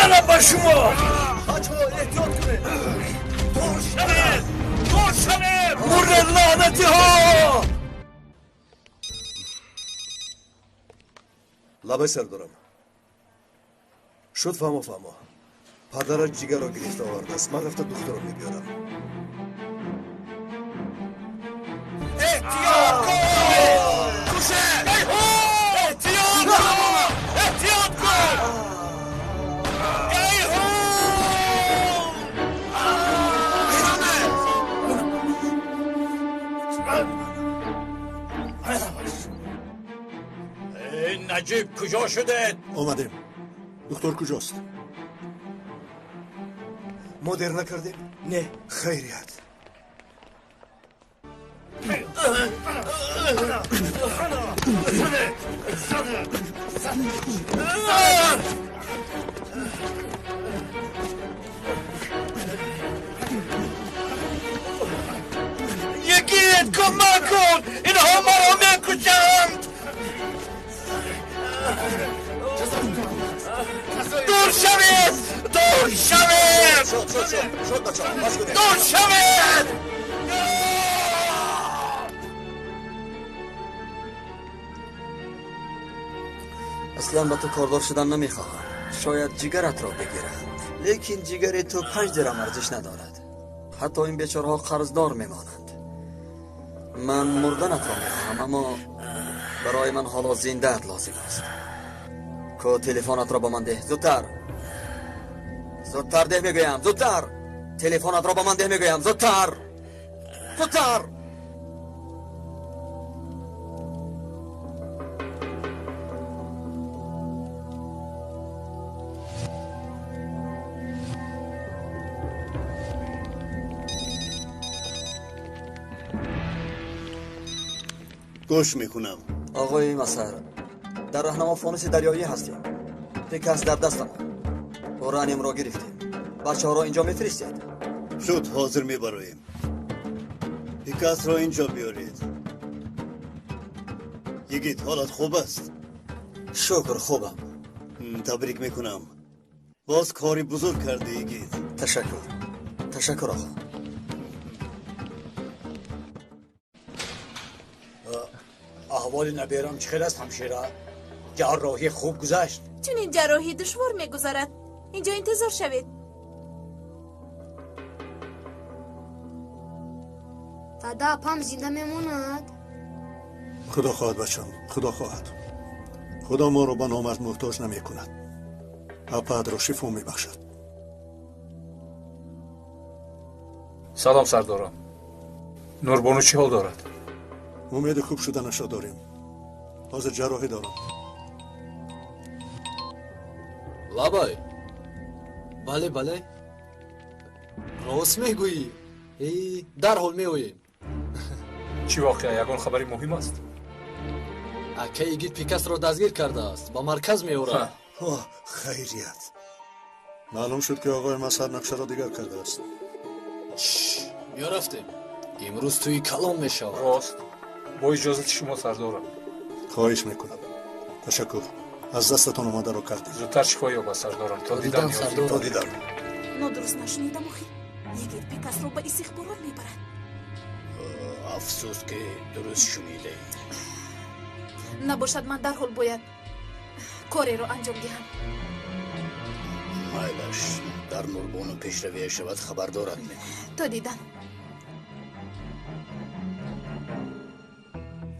میزنم با شما. بچه ها احتیاط کنه. دور شوید مرد لعنتی ها. لبه سر دارم. شد فهمو پدر جیگر را گرفته آورده است. من رفته دختر رو میبیارم. احتیاط کن کوشه. احتیاط کن. احتیاط کن. نجیب کجا شده؟ آمدیم. دکتر کجاست؟ ما دیر نکردیم؟ نه. خیریت. یکیت کمک کن. اینها ما را میکشند. دور شوید. دور شوید. شد بچه ها باز کنید. دور شوید. اصلا با تو کاردار شدن نمیخواهم. شاید جگرت را بگیرند، لیکن جگر تو 5 درهم ارزش ندارد. حتی این بیچاره‌ها قرضدار میمانند. من مردنت را میخواهم، اما برای من حالا زنده‌ات لازم است. که تلفنت را با من ده. زودتر ده میگویم. زودتر تلفنت را با من ده میگویم. زودتر. گوش میکنم. آقای مسر، در راهنما فانوس دریایی هستیم. پیکس در دستم. اورانیم را گرفتیم. بچه ها را اینجا میفرستید. شد حاضر میبراییم. پیکس را اینجا بیارید. یگید حالت خوب است؟ شکر خوبم. تبریک میکنم. باز کاری بزرگ کرده یگید. تشکر آقا. احوال نبیرم چخیر است همشیره؟ جراحی خوب گذشت؟ چون این جراحی دشوار میگذارد. اینجا انتظار شوید. تا اپام زنده میموند. خدا خواهد بچم، خدا خواهد. خدا ما رو به نامرد محتاج نمی کند. اپاد رو شفا می بخشد. سلام سردارم. نوربانو چی حال دارد؟ امید خوب شدنش را داریم. حاضر جراحی دارم. لابای. بله راست میگویی. در حال میوییم. چی واقعه؟ یگان خبری مهم است. اکه ایگید پیکس را دستگیر کرده است. با مرکز میورد. خیریت. معلوم شد که آقای مسهر نقشه را دیگر کرده است. بیا رفتیم. امروز توی کلام میشود. راست. با اجازت شما سردارم. خواهش میکنم. تشکر. از دستتان آمده را کردیم. زودتر شفا یابد سردارم. تا دیدن سردارم. تا دیدن. نادرست نشنیدم آخی. یگید پیکس را به استخبارات میبرد. افسوس که درست شنیده. نباشد من در حال باید کاری را انجام دهم. مایلش در نوربانو پیشروی شود خبردارت میکنم. تا دیدن.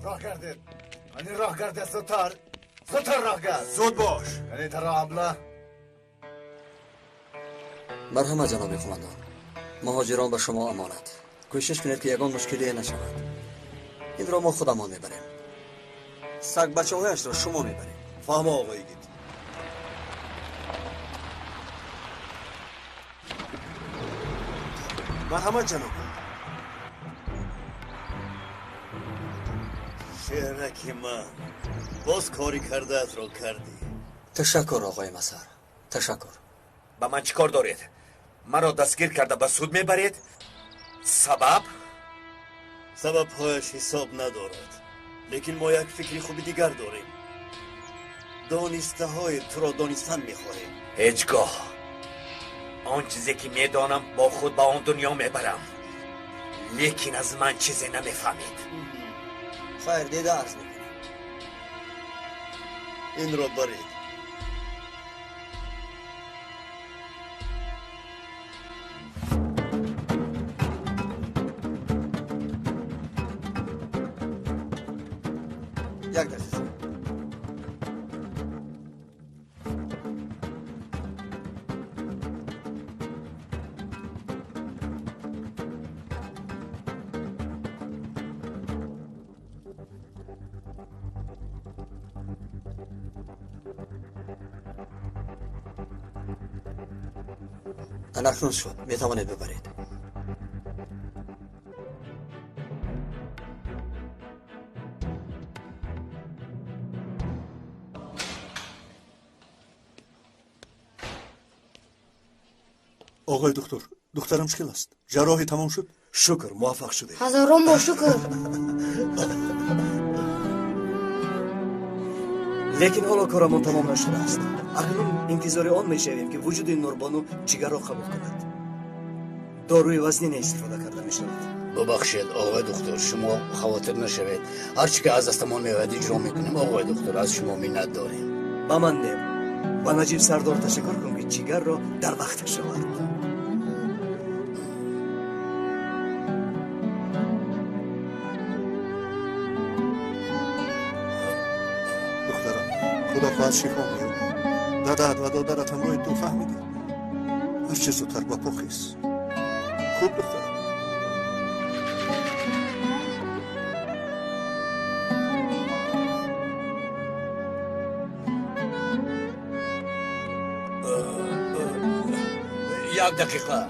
راه گردید. یعنی راه گردید. زودتر راه گرد. زود باش. یعنی ترا عمله. مرحمت جناب قماندان. مهاجران به شما امانت. کوشش کنید که یگان مشکلی نشود. این را ما خودمان میبریم. سگ بچه هایش را شما میبریم. فهم آقای گید. مرحمت جناب. شهرکی من باز کاری کرده ات را کردی. تشکر آقای مسهر. تشکر. با من چیکار دارید؟ مرا دستگیر کرده به سود میبرید؟ سبب هایش حساب ندارد. لیکن ما یک فکری خوبی دیگر داریم. دانسته های تو را دانستن میخواهیم. هیچگاه آن چیزی که میدانم با خود به آن دنیا میبرم، لیکن از من چیزی نمیفهمید. خیر دیده عرض میکنم. این را برید. یک دقیقه. اکنون شد، میتوانید ببرید. آقای دکتر، دخترم مشکل است. جراحی تمام شد؟ شکر موفق شده. هزاران با شکر. لیکن حالا کارمان تمام نشده است. اکنون انتظار آن میشویم که وجود نوربانو جگر را قبول کند. داروی وزنی استفاده کرده میشود. ببخشید آقای دکتر، شما خاطر نشوید. هرچی که از دستمان میاد اجرا میکنیم. آقای دکتر از شما منت داریم. با من نیم. با نجیب سردار تشکر کنم که جگر را در وقتش آورد. خدا خواهد شفا می‌دهد. دادت و دادرت هم روی تو فهمیدی. هر چه زودتر با پا خیز. خوب دخترم. یک دقیقه.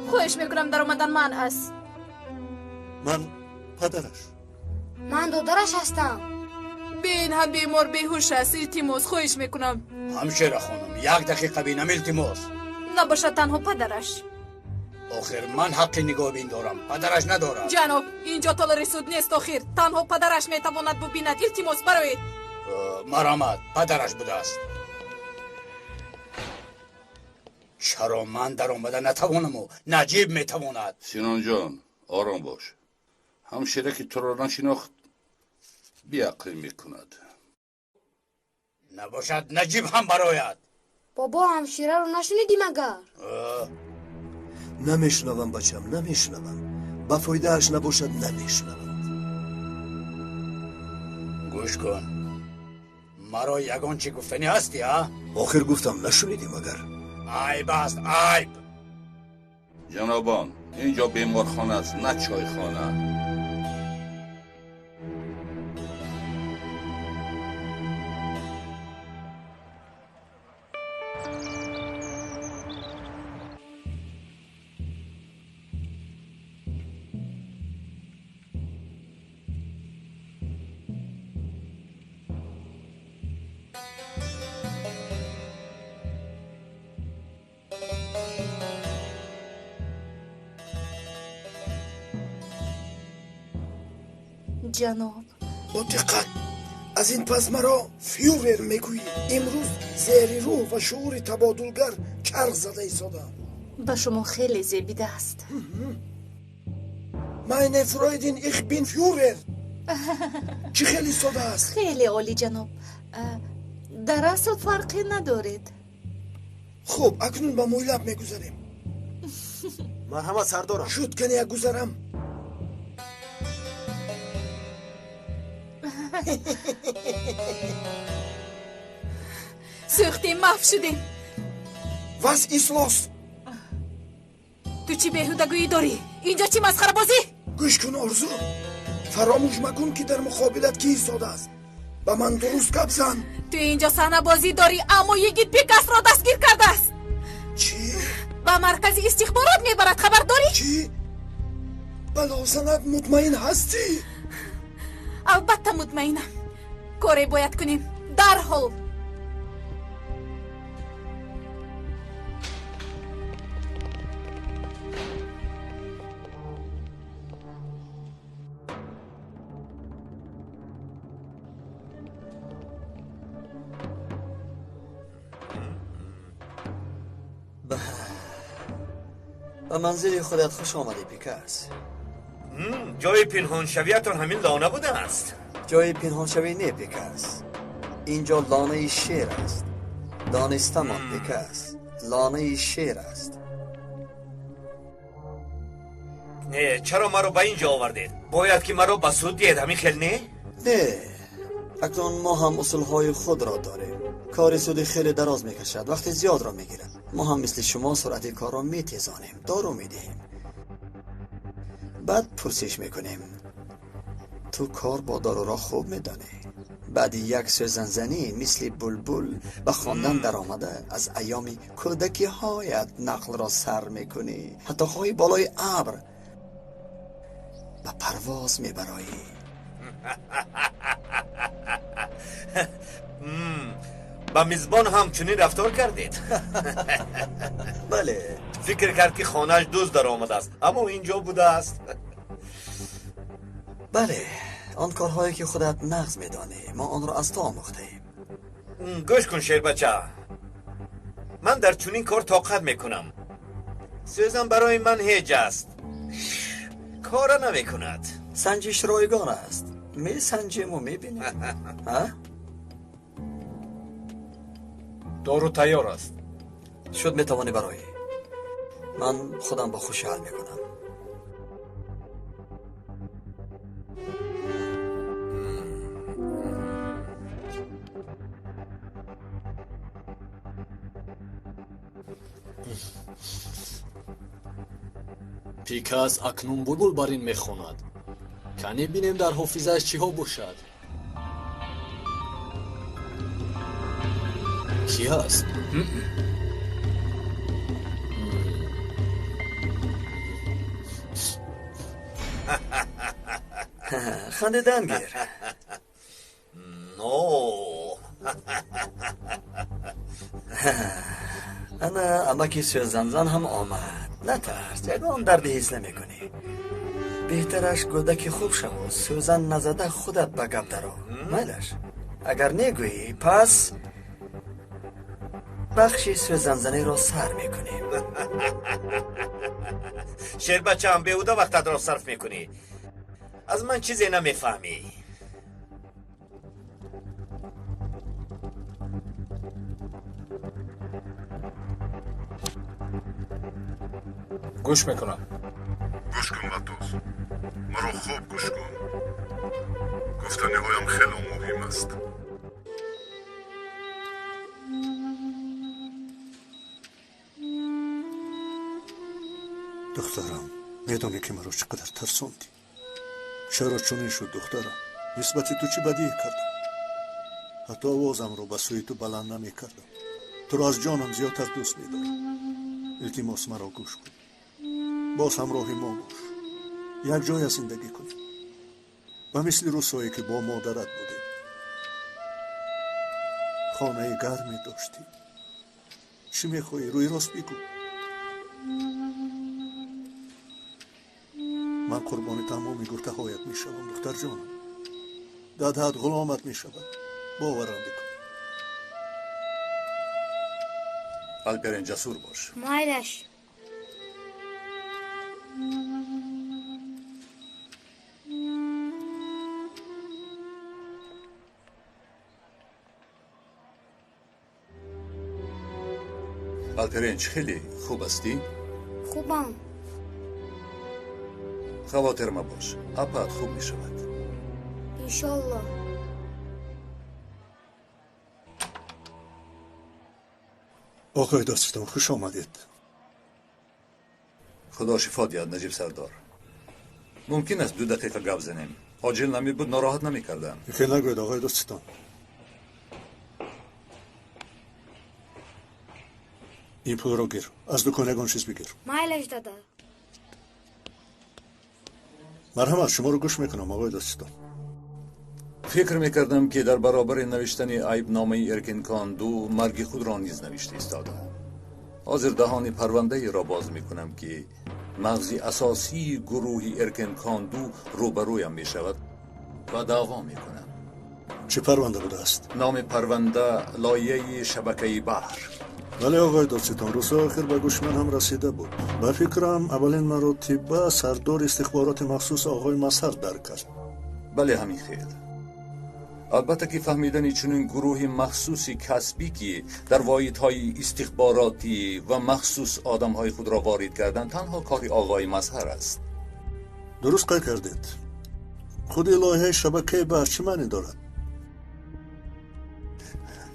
خواهش میکنم در اومدن من است. من پدرش. من دادرش هستم. بین هم بیمار بیهوش است. التماس خواهش میکنم. همشیره خانم، یک دقیقه بینم. التماس نباشد تنها پدرش. آخر من حق نگاه بین دارم، پدرش ندارم. جناب اینجا تال رسود نیست. آخر تنها پدرش میتواند ببیند. التماس برایید. مرحمت، پدرش بوده است. چرا من در آمده نتوانم و نجیب میتواند؟ سینان جان آرام باش. همشیره که تو را نشناخت بیعقلی میکند. نباشد نجیب هم برایت. بابا همشیره رو نشنیدی مگر؟ نمیشنوم بچم، نمیشنوم. با فایده اش نباشد نمیشنوم. گوش کن، مرا یگان چی گفتنی هستی ها؟ آخر گفتم نشنیدی مگر؟ عیب است، عیب. جنابان اینجا بیمارخانه است نه چایخانه. جناب با دقت. از این پس مرا فیورر میگویی. امروز زیر روح و شعور تبادلگر چرخ زده ایستادم. به شما خیلی زیبیده است. meine Freundin ich bin Führer. چی خیلی ساده است. خیلی عالی جناب. در اصل فرقی ندارید. خب اکنون با مویلب میگذاریم. مرحمت سردارم. شد کنی یک گذارم. سوختیم، محو شدیم. Was ist los؟ تو چی بهودگویی داری؟ اینجا چی مسخره بازی؟ گوش کن آرزو، فراموش مکن که در مقابلت کی ایستاده است. با من درست گپ زن. تو اینجا صحنه بازی داری، اما یگید پیکاس را دستگیر کرده است. چی؟ با مرکز استخبارات میبرد، خبر داری؟ چی؟ بلا سند مطمئن هستی؟ البته مطمئنم. کاری باید کنیم درحال. به منزل خودت خوش آمدی پیکاس. جای پنهان شویتان همین لانه بوده است. جای پنهان شوی نه پیکاس، اینجا لانه شیر است. دانستمان پیکاس، لانه شیر است. نه چرا مرا به اینجا آوردید؟ باید که مرا به سود دید همین خیل نه؟ نه، اکنون ما هم اصولهای خود را داریم. کار سودی خیلی دراز میکشد، وقت زیاد را میگیرد. ما هم مثل شما سرعت کار را میتیزانیم، دارو میدهیم. بعد پرسش میکنیم تو کار با دارو را خوب میدانی؟ بعد یک سوزن زنی مثل بلبل به خواندن در آمده از ایام کودکی هایت نقل را سر میکنی، حتی خواهی بالای ابر به پرواز میبرایی. با میزبان هم چنین رفتار کردید؟ بله. فکر کرد که خانهش دوست در آمده است، اما اینجا بوده است. بله، آن کارهایی که خودت نغز میدانی ما آن را از تو آموختیم. گوش کن شیر بچه، من در چنین کار طاقت میکنم. سوزن برای من هیچ است، کار نمیکند. سنجش رایگان است، می سنجیم و میبینیم. دارو تیار است. شد میتوانی برای من خودم با خوشی حل میکنم. پیکاس اکنون بلبل بر این میخواند. کنی بینیم در حافظه‌اش چی ها باشد. کی است؟ خندیدن گیر. نو انا امکی سوزنزن هم آمد. نترس، یگان دردی حس نمی کنی. بهترش گودک خوب شو، سوزن نزده خودت به گپ درو. میلش اگر نگویی پس بخشی سوزنزنی را سر میکنیم. شیر بچه هم بیهوده وقتت را صرف میکنی. از من چیزی نمیفهمی. گوش میکنم. گوش کن مطوس، مرا خوب گوش کن. گفتنی هایم خیلی مهم است. دخترم، میدونی که مرا چقدر ترسوندی. چرا چنین شد دخترم؟ نسبت تو چی بدی کردم؟ حتی آوازم رو به سوی تو بلند نمی کردم. تو را از جانم زیادتر دوست می دارم. التماس مرا گوش کن. باز همراهی ما باش. یک جای زندگی کنیم. و مثل روزهایی که با مادرت بودیم. خانه گرمی داشتی. چی میخوایی؟ روی راست بگو. من قربانی تمامی گفته هایت می شوم دختر جانم. دادهت غلامت می شود. باورم بکن. الپرین جسور باش. مایلش الپرینج خیلی خوب هستی؟ خوبم. خواطر مباش، اپات خوب می شود. انشالله. آقای داستان خوش آمدید. خدا شفا دید نجیب سردار. ممکن است 2 دقیقه گپ زنیم؟ عاجل نمی بود، ناراحت نمی کردم. خیلی نگوید آقای داستان. این پول رو گیر. از دکان یگان چیز بگیر. مایلش داده. مرحمت، شما رو گوش میکنم آقای داستان. فکر میکردم که در برابر نوشتن عیب نامه ارکن کاندو مرگ خود را نیز نوشته ایستاده. حاضر دهان پرونده را باز میکنم که مغزی اساسی گروه ارکن کاندو روبرویم میشود و دعوا میکنم. چه پرونده بوده است؟ نام پرونده لایه شبکه بحر. ولی آقای داستان روز آخر به گوش من هم رسیده بود. ба фикрам аввалин маротиба сардор истихбороти махсус оғои мазҳар дарк кард. бале ҳамин хел. البته که فهمیدن چنین گروه مخصوصی کسبی که در واحدهای استخباراتی و مخصوص آدمهای خود را وارد کردن تنها کاری آقای مظهر است. درست قید کردید. خود لایحه شبکه بحث چه معنی دارد؟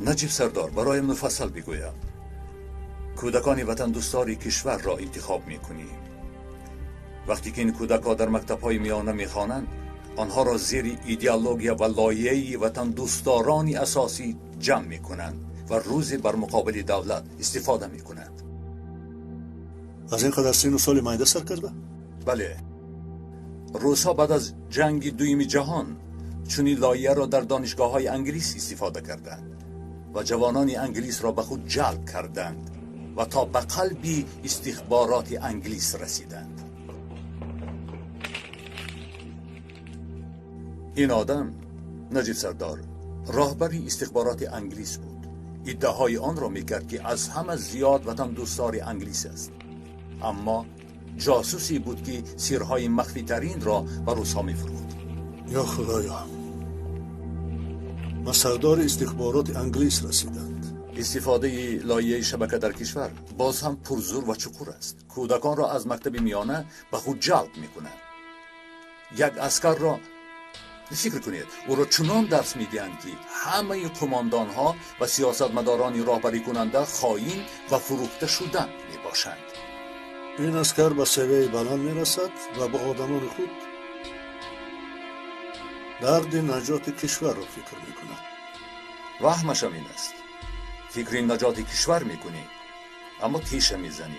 نجیب سردار، برای مفصل بگویم. کودکان وطن دوستاری کشور را انتخاب میکنیم. وقتی که این کودکان در مکتب‌های میانه میخوانند، آنها را زیر ایدئولوژیا و لایحه وطن دوستدارانی اساسی جمع میکنند و روزی بر مقابل دولت استفاده میکنند. از این قدر سین و سال مایده سر کرده؟ بله. روس‌ها بعد از جنگ دوم جهان چنین لایحه را در دانشگاه‌های انگلیس استفاده کردند و جوانان انگلیس را به خود جلب کردند و تا به قلب استخبارات انگلیس رسیدند. این آدم نجیب سردار راهبری استخبارات انگلیس بود. ادعاهای آن را میکرد که از همه زیاد وطن دوستار انگلیس است، اما جاسوسی بود که سرهای مخفی ترین را به روس‌ها میفروخت. یا خدایا، به سردار استخبارات انگلیس رسیدند. استفاده لایحه شبکه در کشور باز هم پرزور و چکور است. کودکان را از مکتب میانه به خود جلب میکنند. یک عسکر را فکر کنید، او را چنان درس میدهند که همه قماندان ها و سیاستمداران راهبری کننده خائن و فروخته شدن میباشند. این عسکر به سویه بلند میرسد و به آدمان خود درد نجات کشور را فکر میکند. وهمش این است. فکر نجات کشور میکنی اما تیشه میزنی،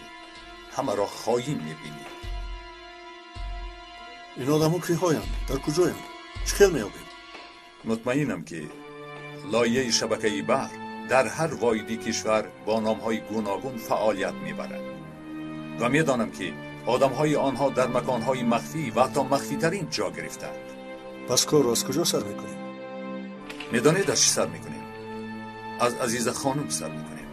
همه را خائن میبینی. این آدمو کی هایند؟ در کجایند؟ چخیل میابیم؟ مطمئنم که لایحه شبکه بحر در هر واحدی کشور با نامهای گوناگون فعالیت میبرد و میدانم که آدمهای آنها در مکانهای مخفی و حتی مخفی ترین جا گرفتند. پس کار رو از کجا سر میکنیم؟ میدانید از چی سر میکنیم؟ از عزیز خانم سر میکنیم.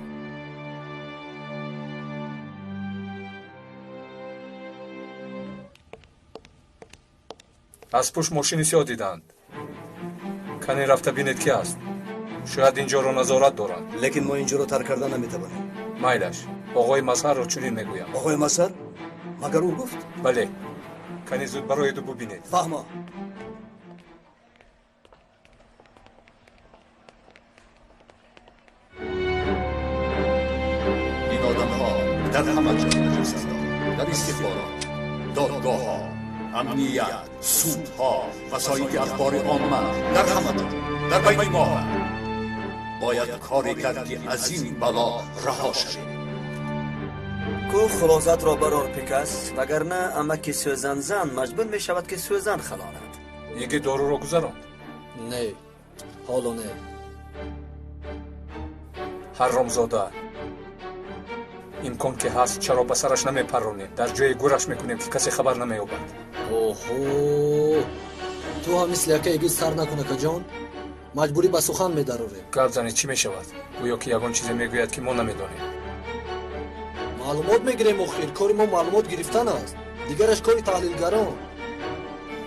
از پشت ماشینی سیاه دیدند. کنی رفته بینید کی است. شاید اینجا رو نظارت دارند. لیکن ما اینجا رو ترک کردن نمیتوانیم. مایلش آقای مظهر رو چنین میگویم. آقای مظهر؟ مگر او گفت؟ بله. کنی زود برای دو ببینید. فهمه. این آدم ها در همه جا نجست دارند. در استخبارات، دادگاه ها، امنیت، سودها، وسایل اخبار عامه، در همه جا، در بین ما باید کاری کرد که از این بلا رها شویم. کو خلاصت را برار پیکس، وگرنه امک سوزن زن مجبور می شود که سوزن خلاند. یکی دارو رو گذارم. نه، حالا نه. حرامزاده، امکان که هست چرا به سرش نمیپرونیم؟ در جای گورش میکنیم که کسی خبر نمییابد. اوهو، تو هم مثل یکی اگه سر نکنه که جان مجبوری به سخن میدروره. گردنی چی میشود؟ گویا که یگان چیزی میگوید که ما نمیدانیم. معلومات میگیریم اخیر. کاری ما معلومات گرفتن است، دیگرش کاری تحلیلگران.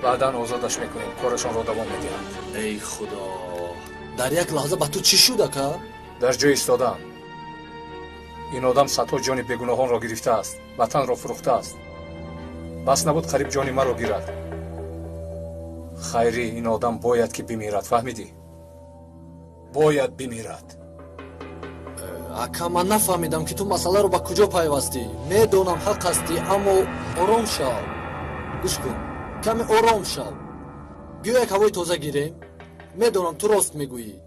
بعدا آزادش میکنیم، کارشان را دوام میدهند. ای خدا، در یک لحظه به تو چی شده که؟ در جای ایستادم. این آدم صدها جان بیگناهان را گرفته است، وطن را فروخته است. بس نبود قریب جان ما را گیرد. خیری این آدم باید که بمیرد، فهمیدی؟ باید بمیرد. اکا من نفهمیدم که تو مسئله رو با کجا پیوستی. میدونم حق هستی اما آرام شو. گوش کن، کمی آرام شو. بیا یک هوای تازه گیریم. میدونم تو راست میگویی.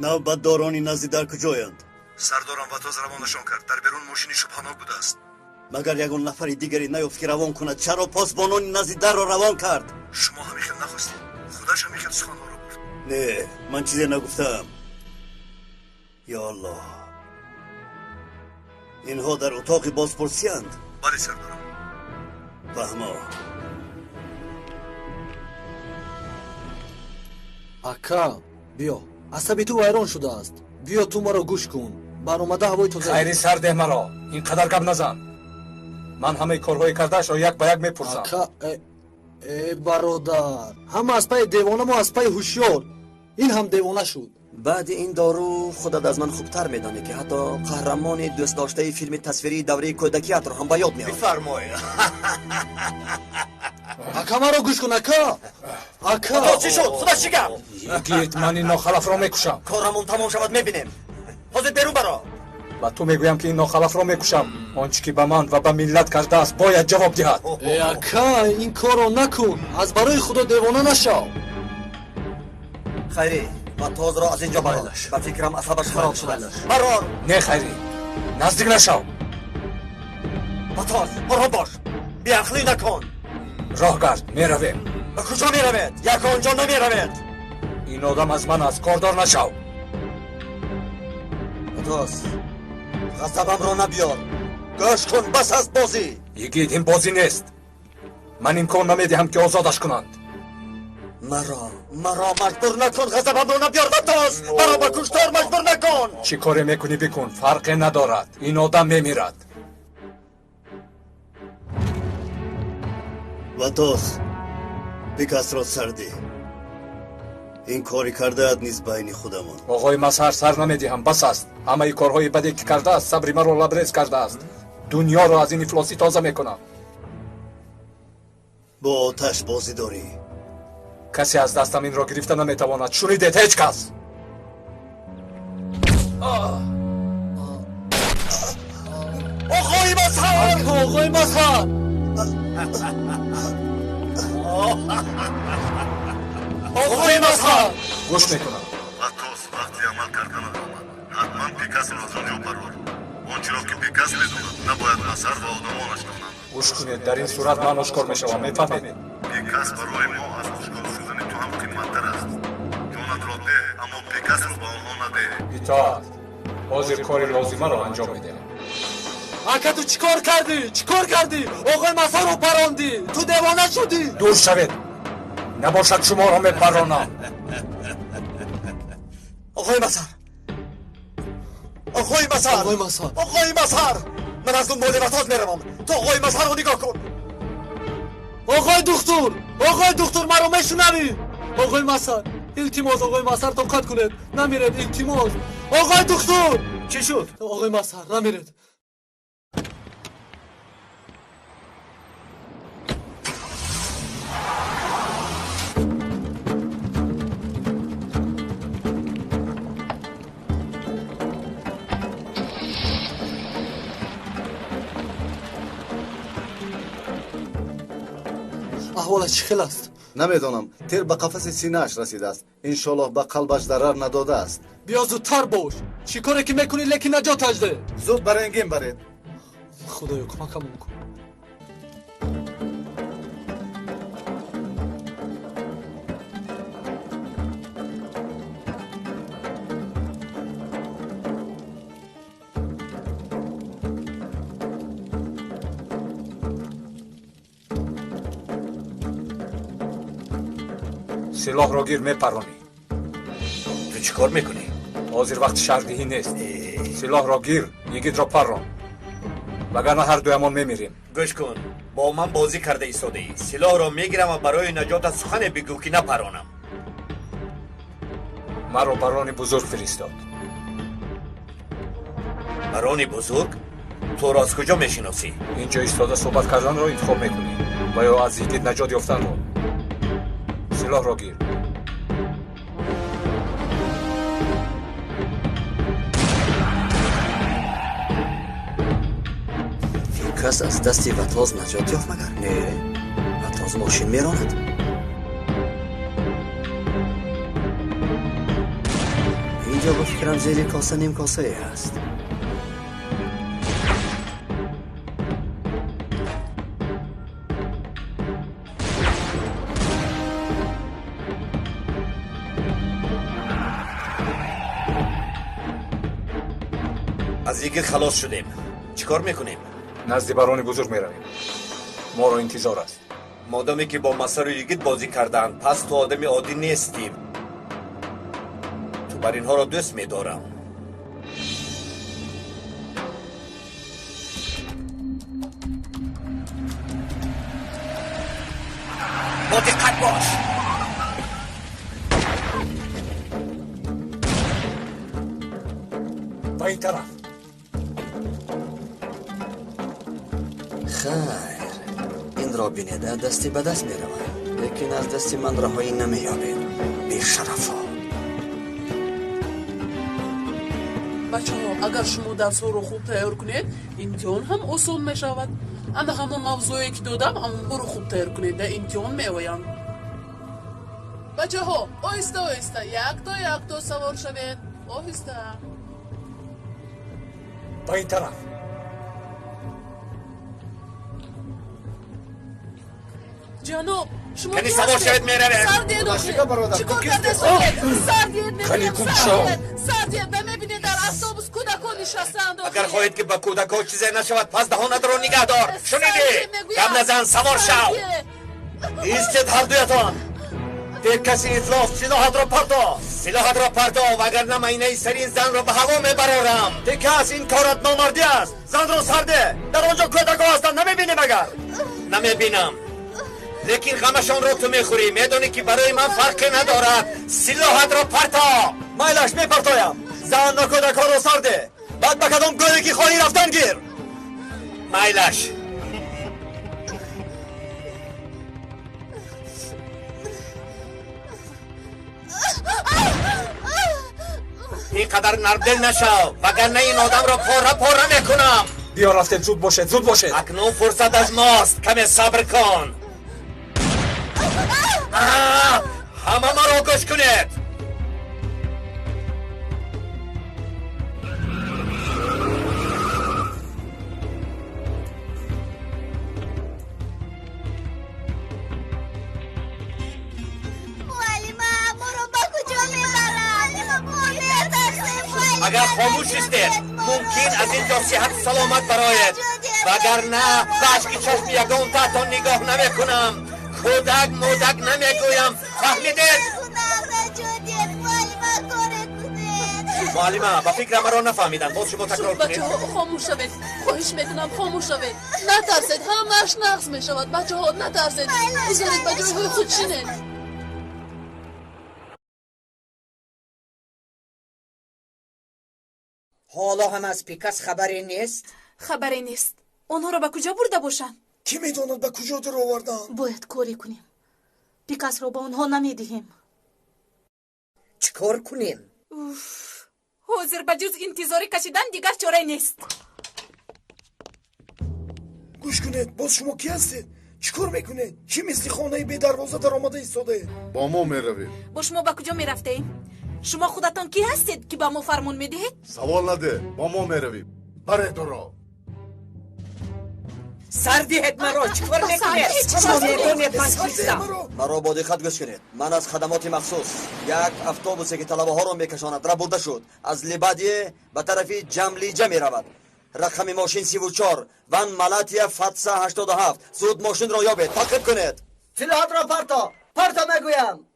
نوبتدارانی نزدی در کجایند؟ سردارم وطاز روانشان کرد. در بیرون ماشینش پناه بوده است. مگر یگون نفری دیگری نیافت که روان کند؟ چرا پاسبانانی نزدی در را روان کرد؟ شما همیخل نخواستید. خودش همیخل سخن ها را برد. نه، من چیزی نگفتم. یا الله، اینها در اتاق بازپرسی اند؟ بله سردارم. فهما. ака биё асаби ту вайрон шудааст биё ту маро гӯш кун баромада ҳавои тоза хайри сар деҳ маро ин қадар гап назан ман ҳамаи корҳои кардаашро як ба як мепурсам ака бародар ҳама аз пайи девонаму аз пайи ҳушёр ин ҳам девона шуд баъди ин дору худат аз ман хубтар медонӣ ки ҳатто қаҳрамони дӯстдоштаи филми тасвирии давраи кӯдакиятро ҳам ба ёд меорӣ. бифармоед. ака маро гӯш кун ака ака чӣ шуд судаш чӣ гап? йигит ман ин нохалафро мекушам корамон тамом шавад мебинем ҳозир берун баро. ба ту мегӯям ки ин нохалафро мекушам он чӣ ки ба ман ва ба миллат кардааст бояд ҷавоб диҳад. ака ин корро накун аз барои худо девона нашав. хайри ва тозро аз инҷо баро ба фикрам асабаш хароб шудааст. барор. не хайри наздик нашав. ба тоз баро бош биахлӣ накун. роҳ гард меравем. ба куҷо меравед? яконҷо намеравед. ин одам аз ман аст кордор нашав. атос ғазабамро набиёр гӯш кун бас аст бозӣ. йигит ин бозӣ нест ман имкон намедиҳам ки озодаш кунанд. маро маҷбур накун ғазабамро набиёр атос маро ба куштор маҷбур накун. чӣ коре мекунӣ бикун фарқе надорад ин одам мемирад. ватос пикасро сардӣ ин кори кардаат низ байни худамон. оғои мазҳар сар намедиҳам бас аст ҳамаи корҳои баде ки кардааст сабри маро лабрез кардааст дуньёро аз ин ифлосӣ тоза мекунам. бо оташ бозӣ дорӣ. касе аз дастам инро гирифта наметавонад шунидед ҳеҷ кас. оғои мазҳар оғои мазҳар оғои мазҳар гӯш мекунам. атос вақти амал карданад омад ҳатман пикасро аз онҷо барор ончиро ки пикас медонад набояд мазҳар ва одамонаш донанд. гӯш кунед дар ин сурат ман ошкор мешавам мефаҳмед. пикас барои мо аз ошкор шудани ту ҳам қиматтар аст. ҷонатро деҳ аммо пикасро ба онҳо надеҳ. итоат ҳозир кори лозимаро анҷом медиҳам. ака ту чӣ кор кардӣ оғои мазҳарро парондӣ ту девона шудӣ. дур шавед набошад шуморо мепаронам. оғои мазҳар оғои мазҳар оғои мазҳар оғои мазҳар ман аз дунболи ватоз меравам ту оғои мазҳарро нигоҳ кун. оғои духтур маро мешунавӣ? оғои мазҳар илтимос оғои мазҳар тоқат кунед намиред илтимос. оғои духтур чӣ шуд? оғои мазҳар намиред. аҳволаш чӣ хел аст? намедонам тер ба қафаси синааш расидааст иншоаллоҳ ба қалбаш зарар надодааст. биё зудтар бош чӣ коре ки мекунӣ лекин наҷоташ де. зуд ба ренгин баред. худоё кӯмакамон кун. силоҳро гир мепаронӣ. ту чӣ кор мекунӣ? ҳозир вақти шаҳрдиҳӣ нест. силоҳро гир йигитро паррон вагарна ҳардуямон мемирем. гӯш кун бо ман бозӣ карда истодаӣ. силоҳро мегирам ва барои наҷотат сухане бигӯ ки напаронам. маро барони бузург фиристод. барони бузург? туро аз куҷо мешиносӣ? инҷо истода суҳбат карданро интихоб мекунӣ ва ё аз йигит наҷот ёфтанро. силоҳро гир. кас аз дасти ватоз наҷот ёфт магар? не ватоз мошин меронад. инҷо ба фикрам зери коса нимкосае ҳаст. аз йигит халос шудем. چیکار میکنیم؟ نزد барони бузург меравем. моро интизор аст. مادامی که با مسار یگید بازی کردن پس تو آدم عادی نیستیم. تو بر اینها را دوست میدارم. با دقت باش. با این طرف. خیر این را بینیده دستی به دست میروند، لیکن از دستی من رهایی نمییابید. بی شرفا. بچه ها اگر شما درس‌ها خوب تیار کنید امتحان هم آسان میشود. اما همون موضوعی که دادم همون رو خوب تیار کنید در امتحان میآیند. بچه ها آهسته آهسته یک تا سوار شوید. آهسته. با این طرف. جناب شما کنی سوار شوید میروید. چیکار کرده سردید کنی کم شو. سردید بمیبینید در اتوبوس کودکان نشستند. اگر خواهید که با کودکان چیزی نشود پس دهانت رو نگه دار. شنیدی؟ کم نزن سوار شو. ایستید هر دویتان. دیر کسی اطلاف سلاحت را پرتا. سلاحت را پرتا و اگر نه مینه سرین زن را به هوا میبرارم. دیکس این کارت نامردی است. زن را سرده. در آنجا کودکان هستند نمیبینی مگر؟ نمیبینم. لیکن غمشان را تو میخوری. میدونی که برای من فرقی ندارد. سلاحت را پرتا. مایلش میپرتایم. زن و کودکان را سرده. بعد به کدام گویی که خواهی رفتن گیر. مایلش. اینقدر نردل نشو وگرنه این آدم را پاره میکنم. بیا رفتید زود باشید. اکنون فرصت از ماست. کمی صبر کن. همه ما را گوش کنید. اگر خاموش استید ممکن از اینجا صحت سلامت برایت وگرنه بشک چشم یگان تحتان نگاه نمیکنم. کودک مودک نمیگویم. فهمیدید؟ معلمه با فکر مرا نفهمیدن. باز شما تکرار کنید. بچه ها خاموش شوید. خواهش میکنم خاموش شوید. نترسید همش نقص میشود. بچه ها نترسید. بذارید به جای خود شینید. حالا هم از پیکاس خبری نیست؟ خبری نیست. اونها رو به کجا برده باشن؟ کی میداند به کجا در آوردن؟ باید کاری کنیم. پیکاس رو به اونها نمیدهیم. چیکار کنیم؟ حاضر به جز انتظاری کشیدن دیگر چاره نیست. گوش کنید. باز شما کی هستید؟ چیکار میکنید؟ کی مثل خانه بی دروازه در آمده ایستاده؟ با ما میرویم. با شما به کجا میرفتیم؟ شما خودتان کی هستید که با ما فرمون میدهید؟ سوال نده. با ما میرویم. بره دورا. سردیت مرا چیکار میکنید؟ شما میدونید من چیستم. مرا با دقت گوش کنید. من از خدمات مخصوص یک اتوبوسی که طلبه ها را میکشاند را برده شد. از لیبادیه به طرف جملیجه میرود. رقم ماشین 34 ون ملاتیا فتسه 87. زود ماشین را یابید. تعقیب کنید. سلاحت را پرتا میگویم.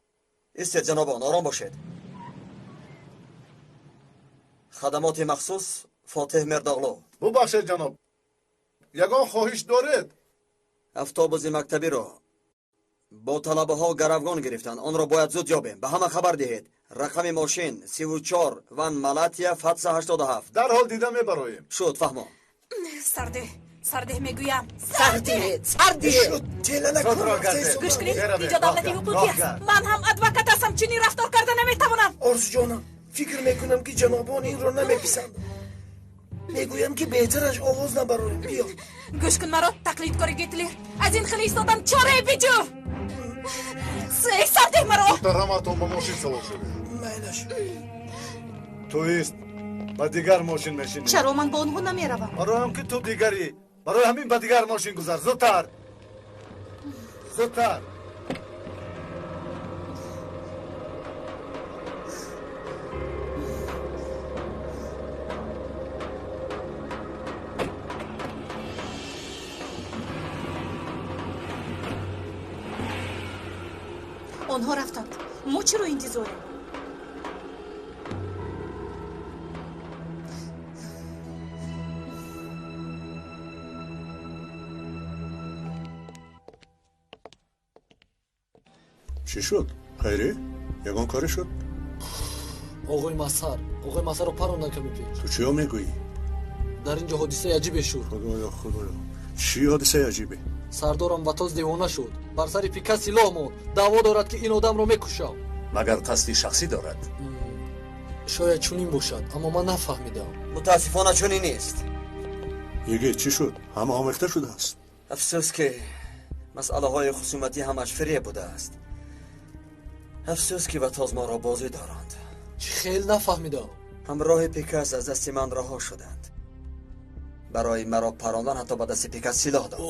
ایستید جنابان آرام باشید. خدمات مخصوص فاتح مرداغلو. ببخشید جناب. یگان خواهش دارید؟ اتوبوس مکتبی را با طلبه ها گروگان گرفتن. آن را باید زود یابیم. به همه خبر دهید. رقم ماشین 34 ون ملاتیا فتسه 87. در حال دیده میبراییم. شد فهمم. سرده میگویم. سردید. شد تیله نکن. گوش کنید. اینجا دولتی حقوقی است. من هم ادوکات هستم. چنین رفتار کرده نمیتوانم. آرزو جانم فکر میکنم که جنابان این را نمیپسند. میگویم که بهترش آواز نبراییم. بیا گوش کن مرا. تقلید کاری گیتلر. از این خلی ایستادن چاره بجو. سرده مرا. محترم تو با ماشین سوار شدی. مایلش. تو ایست. با دیگر ماشین میشینی. چرا من با اونها نمیروم؟ برای هم که تو دیگری. برای همین با دیگر ماشین گذار. زودتر. آنها رفتند. ما چرا انتظاریم؟ چی شد؟ خیری؟ یگان کاری شد؟ آقای مسر رو پرانده که میپید. تو چی ها میگویی؟ در اینجا حادثه عجیبه شد. خدایا چی حادثه عجیبه؟ سردارم وطاز دیوانه شد. بر سر پیکا سلاح ماند. دعوا دارد که این آدم رو میکشم. مگر قصدی شخصی دارد؟ شاید چونین باشد اما من نفهمیدم. متاسفانه چونین نیست. یگه چی شد؟ همه آموخته شده است. افسوس که مسئله های خصومتی همش فریب بوده است. افسوس که وطاز ما را بازی دارند. چی خیلی نفهمیدم. همراه پیکاس از دست من رها شدند. برای مرا پراندن حتی با دست پیکاس سلاح داد.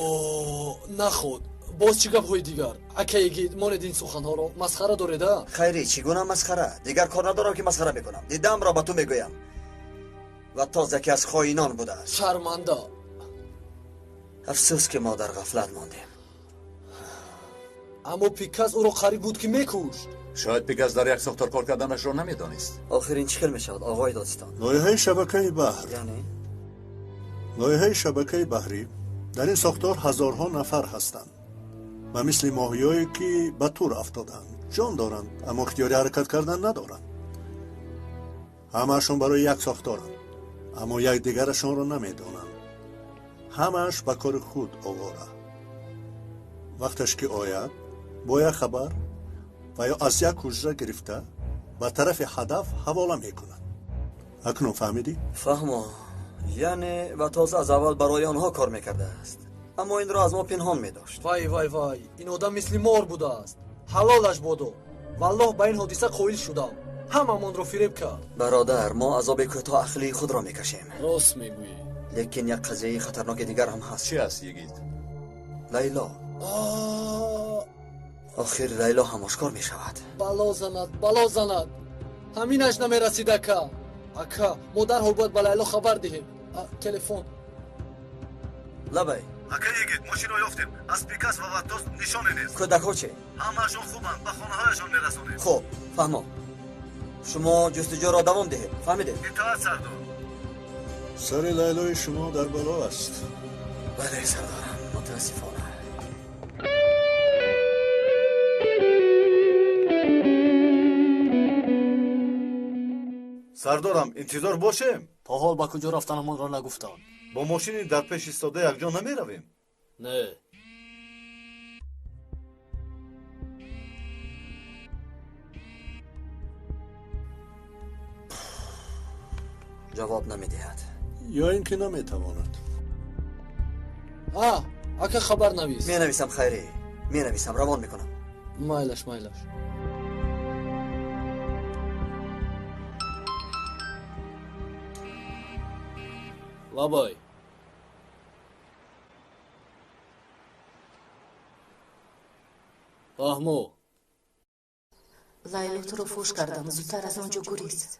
نخود. باز چی گپ های دیگر؟ اکه یگید مانید این سخنها رو مسخره داریده؟ خیری چگونه مسخره؟ دیگر کار ندارم که مسخره میکنم. دیدم را به تو میگویم. وطاز یکی از خائنان بوده است. شرمنده. افسوس که ما در غفلت ماندیم. اما پیکاس او رو قریب بود که میکشت. شاید پیکاس در یک ساختار کار کردنش را نمیدانست. آخرین چی میشود آقای دادستان؟ لایحه شبکه بحر. یعنی لایحه شبکه بحری در این ساختار هزارها نفر هستند و مثل ماهیایی که به تور افتادند، جان دارند اما اختیاری حرکت کردن ندارند. همه‌شون برای یک ساختارند اما یک دیگرشون را نمیدانند. همه‌اش به کار خود آواره. وقتش که آید با یک خبر و یا از یک حجره گرفته به طرف هدف حواله میکنند. اکنون فهمیدی؟ فهمم. یعنی وطاز از اول برای آنها کار میکرده است اما این را از ما پنهان میداشت. وای این آدم مثل مار بوده است. حلالش بودو. والله به این حادثه قائل شدم. هممون رو فریب کرد. برادر ما عذاب کوتاه عقلی خود را میکشیم. راست میگویی. لیکن یک قضیه خطرناک دیگر هم هست. چی است یگید؟ لیلا. آخر لیلا هم آشکار میشود. بلا زند. همینش نمیرسید اکا. ما در حال باید به لیلا خبر دهیم. تلفن. لبی. اکا یگید ماشین رو یافتیم. از پیکاس و وطاز نشانی نیست. کودک ها چه؟ همه‌شون خوبند. به خانه هایشان میرسونید. خوب فهمم. شما جستجو را دوام دهید. فهمیدید؟ اطاعت سردار. سر لیلای شما در بالا است. بله سردارم. متاسفانه. سردارم انتظار باشیم. تا حال با کجا رفتنمان را نگفتن. با ماشینی در پیش ایستاده یک جا نمی رویم. نه. جواب نمیدهد. یا اینکه نمیتواند. اکه خبر نویس. می نویسم خیری. می نویسم روان میکنم. مایلش. لابای. فهمو. لیلا تو رو فوش کردم. زودتر از آنجا گریز.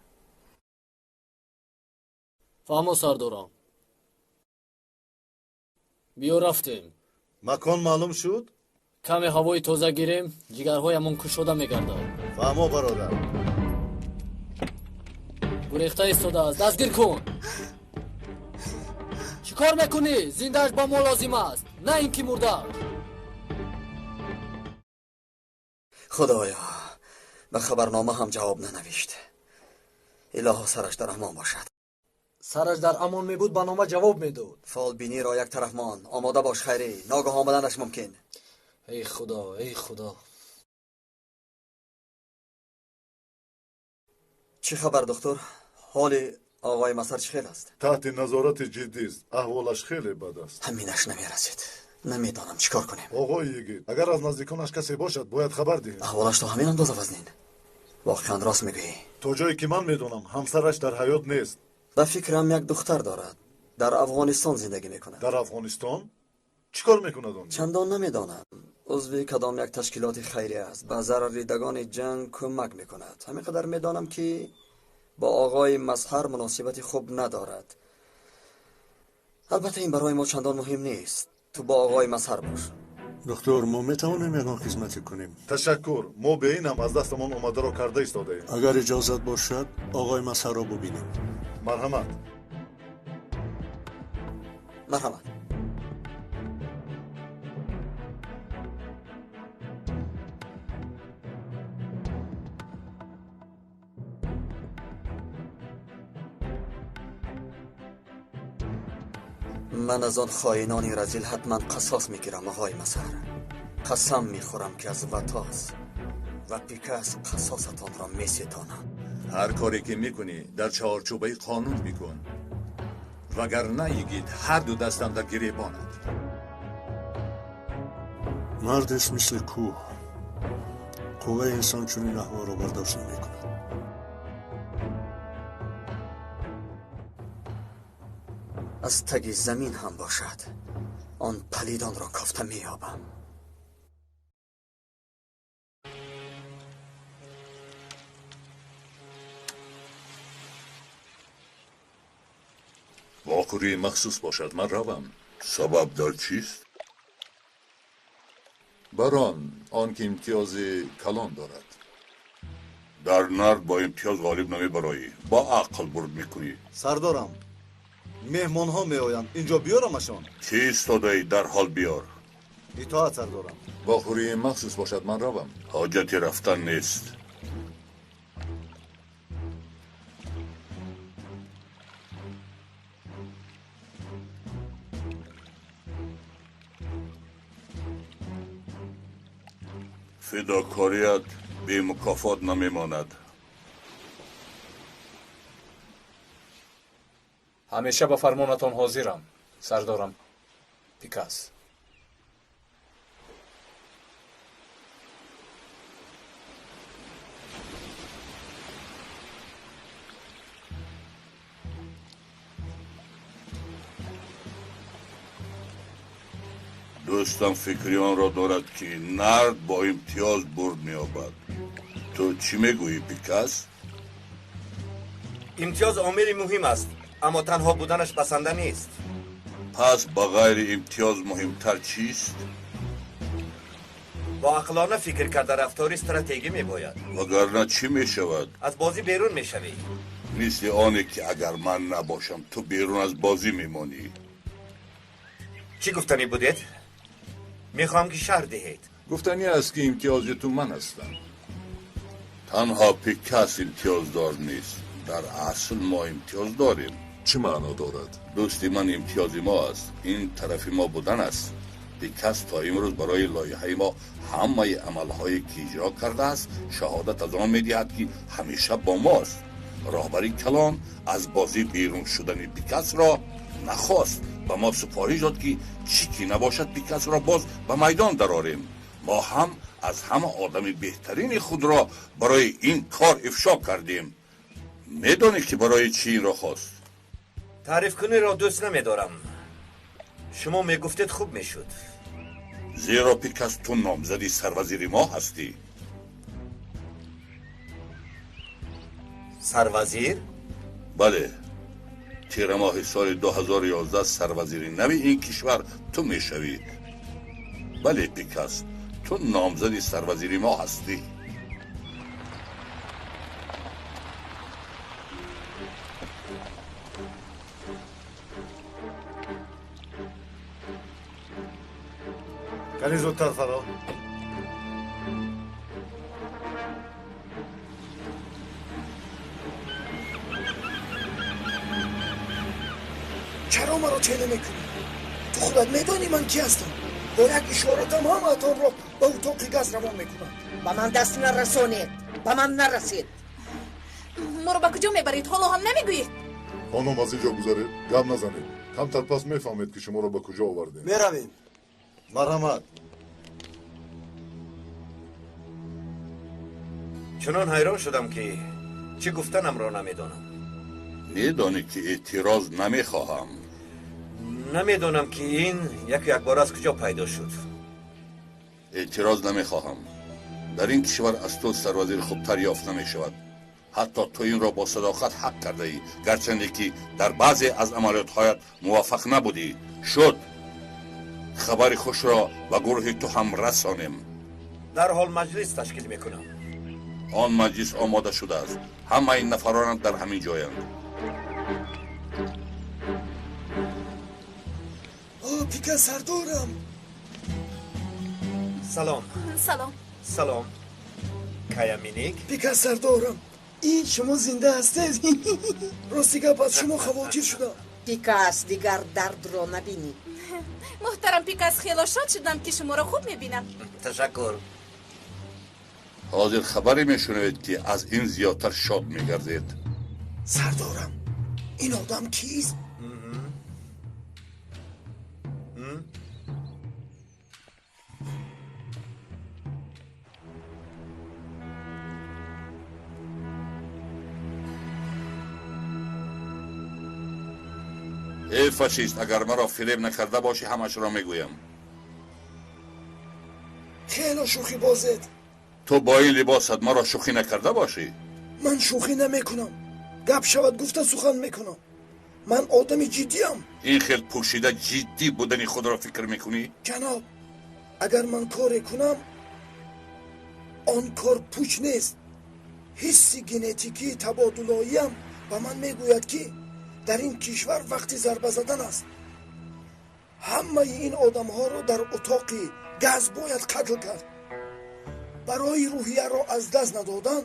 فهمو سردارم. بیا رفتیم. مکان معلوم شد؟ کمی هوای تازه گیریم. جگرهایمون کشوده میگردد. فهمو برادر. گریخته ایستاده است. دستگیر کن. چی کار میکنی؟ زندهش با ما لازم است نه اینکه مرده. خدایا به خبرنامه هم جواب ننوشت. الها سرش در امان باشد. سرش در امان می بود به نامه جواب میداد. فال بینی را یک طرف مان. آماده باش خیری. ناگاه آمدنش ممکن. ای خدا. چی خبر دکتر؟ حال آقای مسر چخیل است؟ تحت نظارت جدی است. احوالش خیلی بد است. همینش نمیرسید. نمیدانم چیکار کنیم. آقای یگید اگر از نزدیکانش کسی باشد باید خبر دهیم. احوالش تا همین اندازه وزنین. واقعا راست میگویی. تا جایی که من میدونم همسرش در حیات نیست. به فکرم یک دختر دارد. در افغانستان زندگی میکند. در افغانستان؟ چیکار میکند اون؟ چندان نمیدانم. عضو کدام یک تشکیلات خیریه است. به ضرردیدگان جنگ کمک میکند. همینقدر میدانم که با آقای مسحر مناسبت خوب ندارد. البته این برای ما چندان مهم نیست. تو با آقای مسحر باش. دکتر ما میتوانیم یکان خدمتی کنیم؟ تشکر. ما به این هم از دستمان آمده را کرده ایستاده ایم. اگر اجازت باشد آقای مسعر را ببینیم. مرحمت. مرحمت. من از آن خائنان رذیل حتما قصاص میگیرم آقای مسعر. قسم میخورم که از وطاس و پیکاس قصاصتان را میستانم. هر کاری که میکنی در چارچوبه قانون میکن، وگرنه یگید هر دو دستم در گریبانت. مرد است مثل کوه، قوه انسان چنین احوال را برداشت نمیکند. از تگ زمین هم باشد آن پلیدان را کافته مییابم. واقعی مخصوص باشد من روم. سبب در چیست؟ بران آن که امتیاز کلان دارد. در نرد با امتیاز غالب نمیبرایی، با عقل برد میکنی. سردارم مهمان ها می آیند، اینجا بیارمشان. چی ایستاده ای؟ در حال بیار. اطاعت سردارم. واقعی مخصوص باشد من روم. حاجتی رفتن نیست. فداکاریت بی مکافات نمیماند. همیشه با فرمانتان حاضرم سردارم پیکاس. دوستم فکری آن را دارد که نرد با امتیاز برد می‌یابد. تو چی میگویی پیکاس؟ امتیاز عامل مهم است، اما تنها بودنش بسنده نیست. پس با غیر امتیاز مهمتر چیست؟ با عقلانه فکر کرده رفتار استراتژی میباید. وگرنه چی میشود؟ از بازی بیرون میشوی. مثل آنه که اگر من نباشم تو بیرون از بازی میمانی. چی گفتنی بودید؟ میخوام که شرح دهید. گفتنی است که امتیاز تو من هستم. تنها پیکاس امتیاز دار نیست، در اصل ما امتیاز داریم. چه معنا دارد؟ دوستی من امتیازی ما است، این طرف ما بودن است. پیکاس تا امروز برای لایحه ما همه عملهایی که اجرا کرده است شهادت از آن میدهد که همیشه با ماست. راهبری کلان از بازی بیرون شدن پیکاس را نخواست، با ما سپاری داد که چی که نباشد پیکاس را باز به میدان درآوریم. ما هم از همه آدم بهترین خود را برای این کار افشا کردیم. میدانی که برای چی این را خواست؟ تعریف کنی را دوست نمیدارم. شما میگفتید خوب میشد. زیرا پیکاس تو نامزدی سروزیر ما هستی. سروزیر؟ بله، تیر ماه سال 2011 سروزیر نوی این کشور تو میشوی. بله پیکاس، تو نامزدی سروزیر ما هستی. کمی زودتر فرا. چرا مرا چله میکنی؟ تو خودت میدانی من کی هستم؟ با یک اشارتم همتان را به اتاق گاز روان میکنم. به من دست نرسونید، به من نرسید. ما رو به کجا میبرید؟ حالا هم نمیگویید؟ خانم از اینجا گذارید، گم نزنید. کمتر پس میفهمید که شما را به کجا آوردیم. میرویم. مرحمت. چنان حیران شدم که چی گفتنم را نمیدانم. میدانی که اعتراض نمیخواهم. نمیدانم که این یک بار از کجا پیدا شد. اعتراض نمیخواهم. در این کشور از تو سروزیر خوبتر یافت نمیشود. حتی تو این را با صداقت حق کرده ای، گرچنده که در بعضی از عملیات‌هایت موفق نبودی. شد خبر خوش را به گروه تو هم رسانیم. در حال مجلس تشکیل میکنم. آن مجلس آماده شده است. همه این نفران در همین جایند. پیکا سردارم. سلام. سلام. کایامینیک. پیکا سردارم. این شما زنده هستید؟ راستی گپ از شما خواطر شدم. پیکاس دیگر درد رو نبینی. محترم پیکاس خیلی شاد شدم که شما را خوب میبینم. تشکر. حاضر خبری میشنوید که از این زیادتر شاد میگردید. سردارم این آدم کیست؟ ای فاشیست، اگر مرا فریب نکرده باشی همش را میگویم. خیلی شوخی بازید. تو با این لباست مرا شوخی نکرده باشی؟ من شوخی نمیکنم. گپ شود گفته سخن میکنم. من آدم جدیم. این خیلی پوشیده جدی بودنی خود را فکر میکنی؟ جناب اگر من کاری کنم آن کار پوچ نیست. حسی ژنتیکی تبادلاییم به من میگوید که در این کشور وقتی ضربه زدن است. همه این آدم ها را در اتاقی گاز باید قتل کرد. برای روحیه را از دست ندادن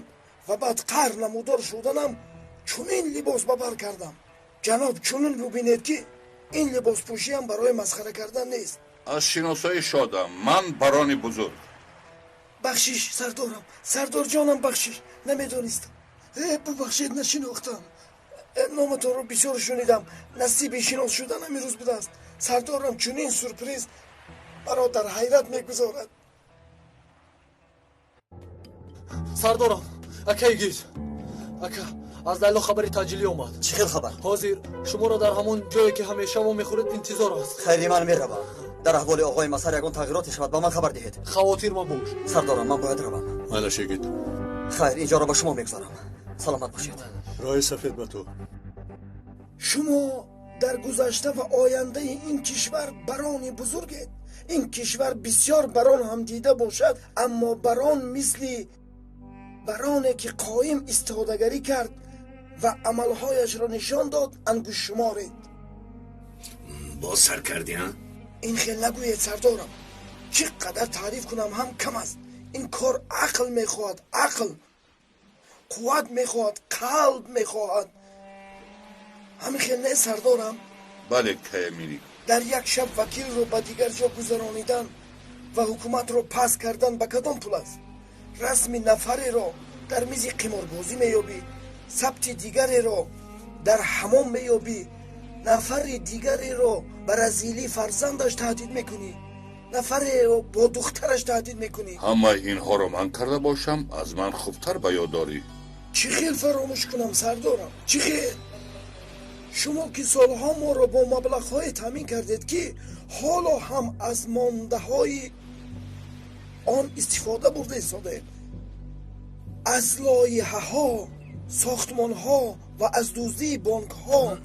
و بعد قهر نمودار شدنم چنین لباس ببر کردم. جناب چنین ببینید که این لباس پوشی هم برای مسخره کردن نیست. از شناسای شادم. من برانی بزرگ. بخشش سردارم. سردار جانم بخشش. نمیدونستم. ببخشید نشناختم. نام تو رو بسیار شنیدم. نصیب شناس شدن امروز بوده است. سردارم چنین سورپریز مرا در حیرت میگذارد. سردارم اکای گیز اکا از لیلا خبری تاجیلی اومد. چه خبر؟ حاضر شما را در همون جایی که همیشه ما میخورید انتظار است. خیلی من میروم. در احوال آقای مسر یگان تغییراتی شود با من خبر دهید. خواطر ما باش. سردارم من باید روم. مالا شگید. خیر اینجا را با شما میگذارم. سلامت باشید. راه سفید با تو. شما در گذشته و آینده این کشور بران بزرگید. این کشور بسیار بران هم دیده باشد، اما بران مثل برانه که قایم استادگری کرد و عملهایش را نشان داد انگوش شمارید. باز سر کردی ها؟ این خیلی نگوید سردارم. چقدر تعریف کنم هم کم است. این کار عقل میخواهد. عقل قوت میخواهد. قلب میخواهد. همین خیلی نه سردارم. بله کایامینیک. در یک شب وکیل رو به دیگر جا گذرانیدن و حکومت رو پس کردن به کدام پول است؟ رسم نفری رو در میز قماربازی میابی، ثبت دیگری رو در حمام میابی، نفر دیگری رو به رذیلی فرزندش تهدید میکنی، نفری رو با دخترش تهدید میکنی. همه اینها رو من کرده باشم از من خوبتر به یاد داری. چی خیل فراموش کنم سردارم؟ چی خیل؟ شما که سالها ما را با مبلغ‌های تامین کردید که حالا هم از مانده‌های آن استفاده برده ایستاده. از لایحه ها، ساختمان ها و از دزدی بانک ها.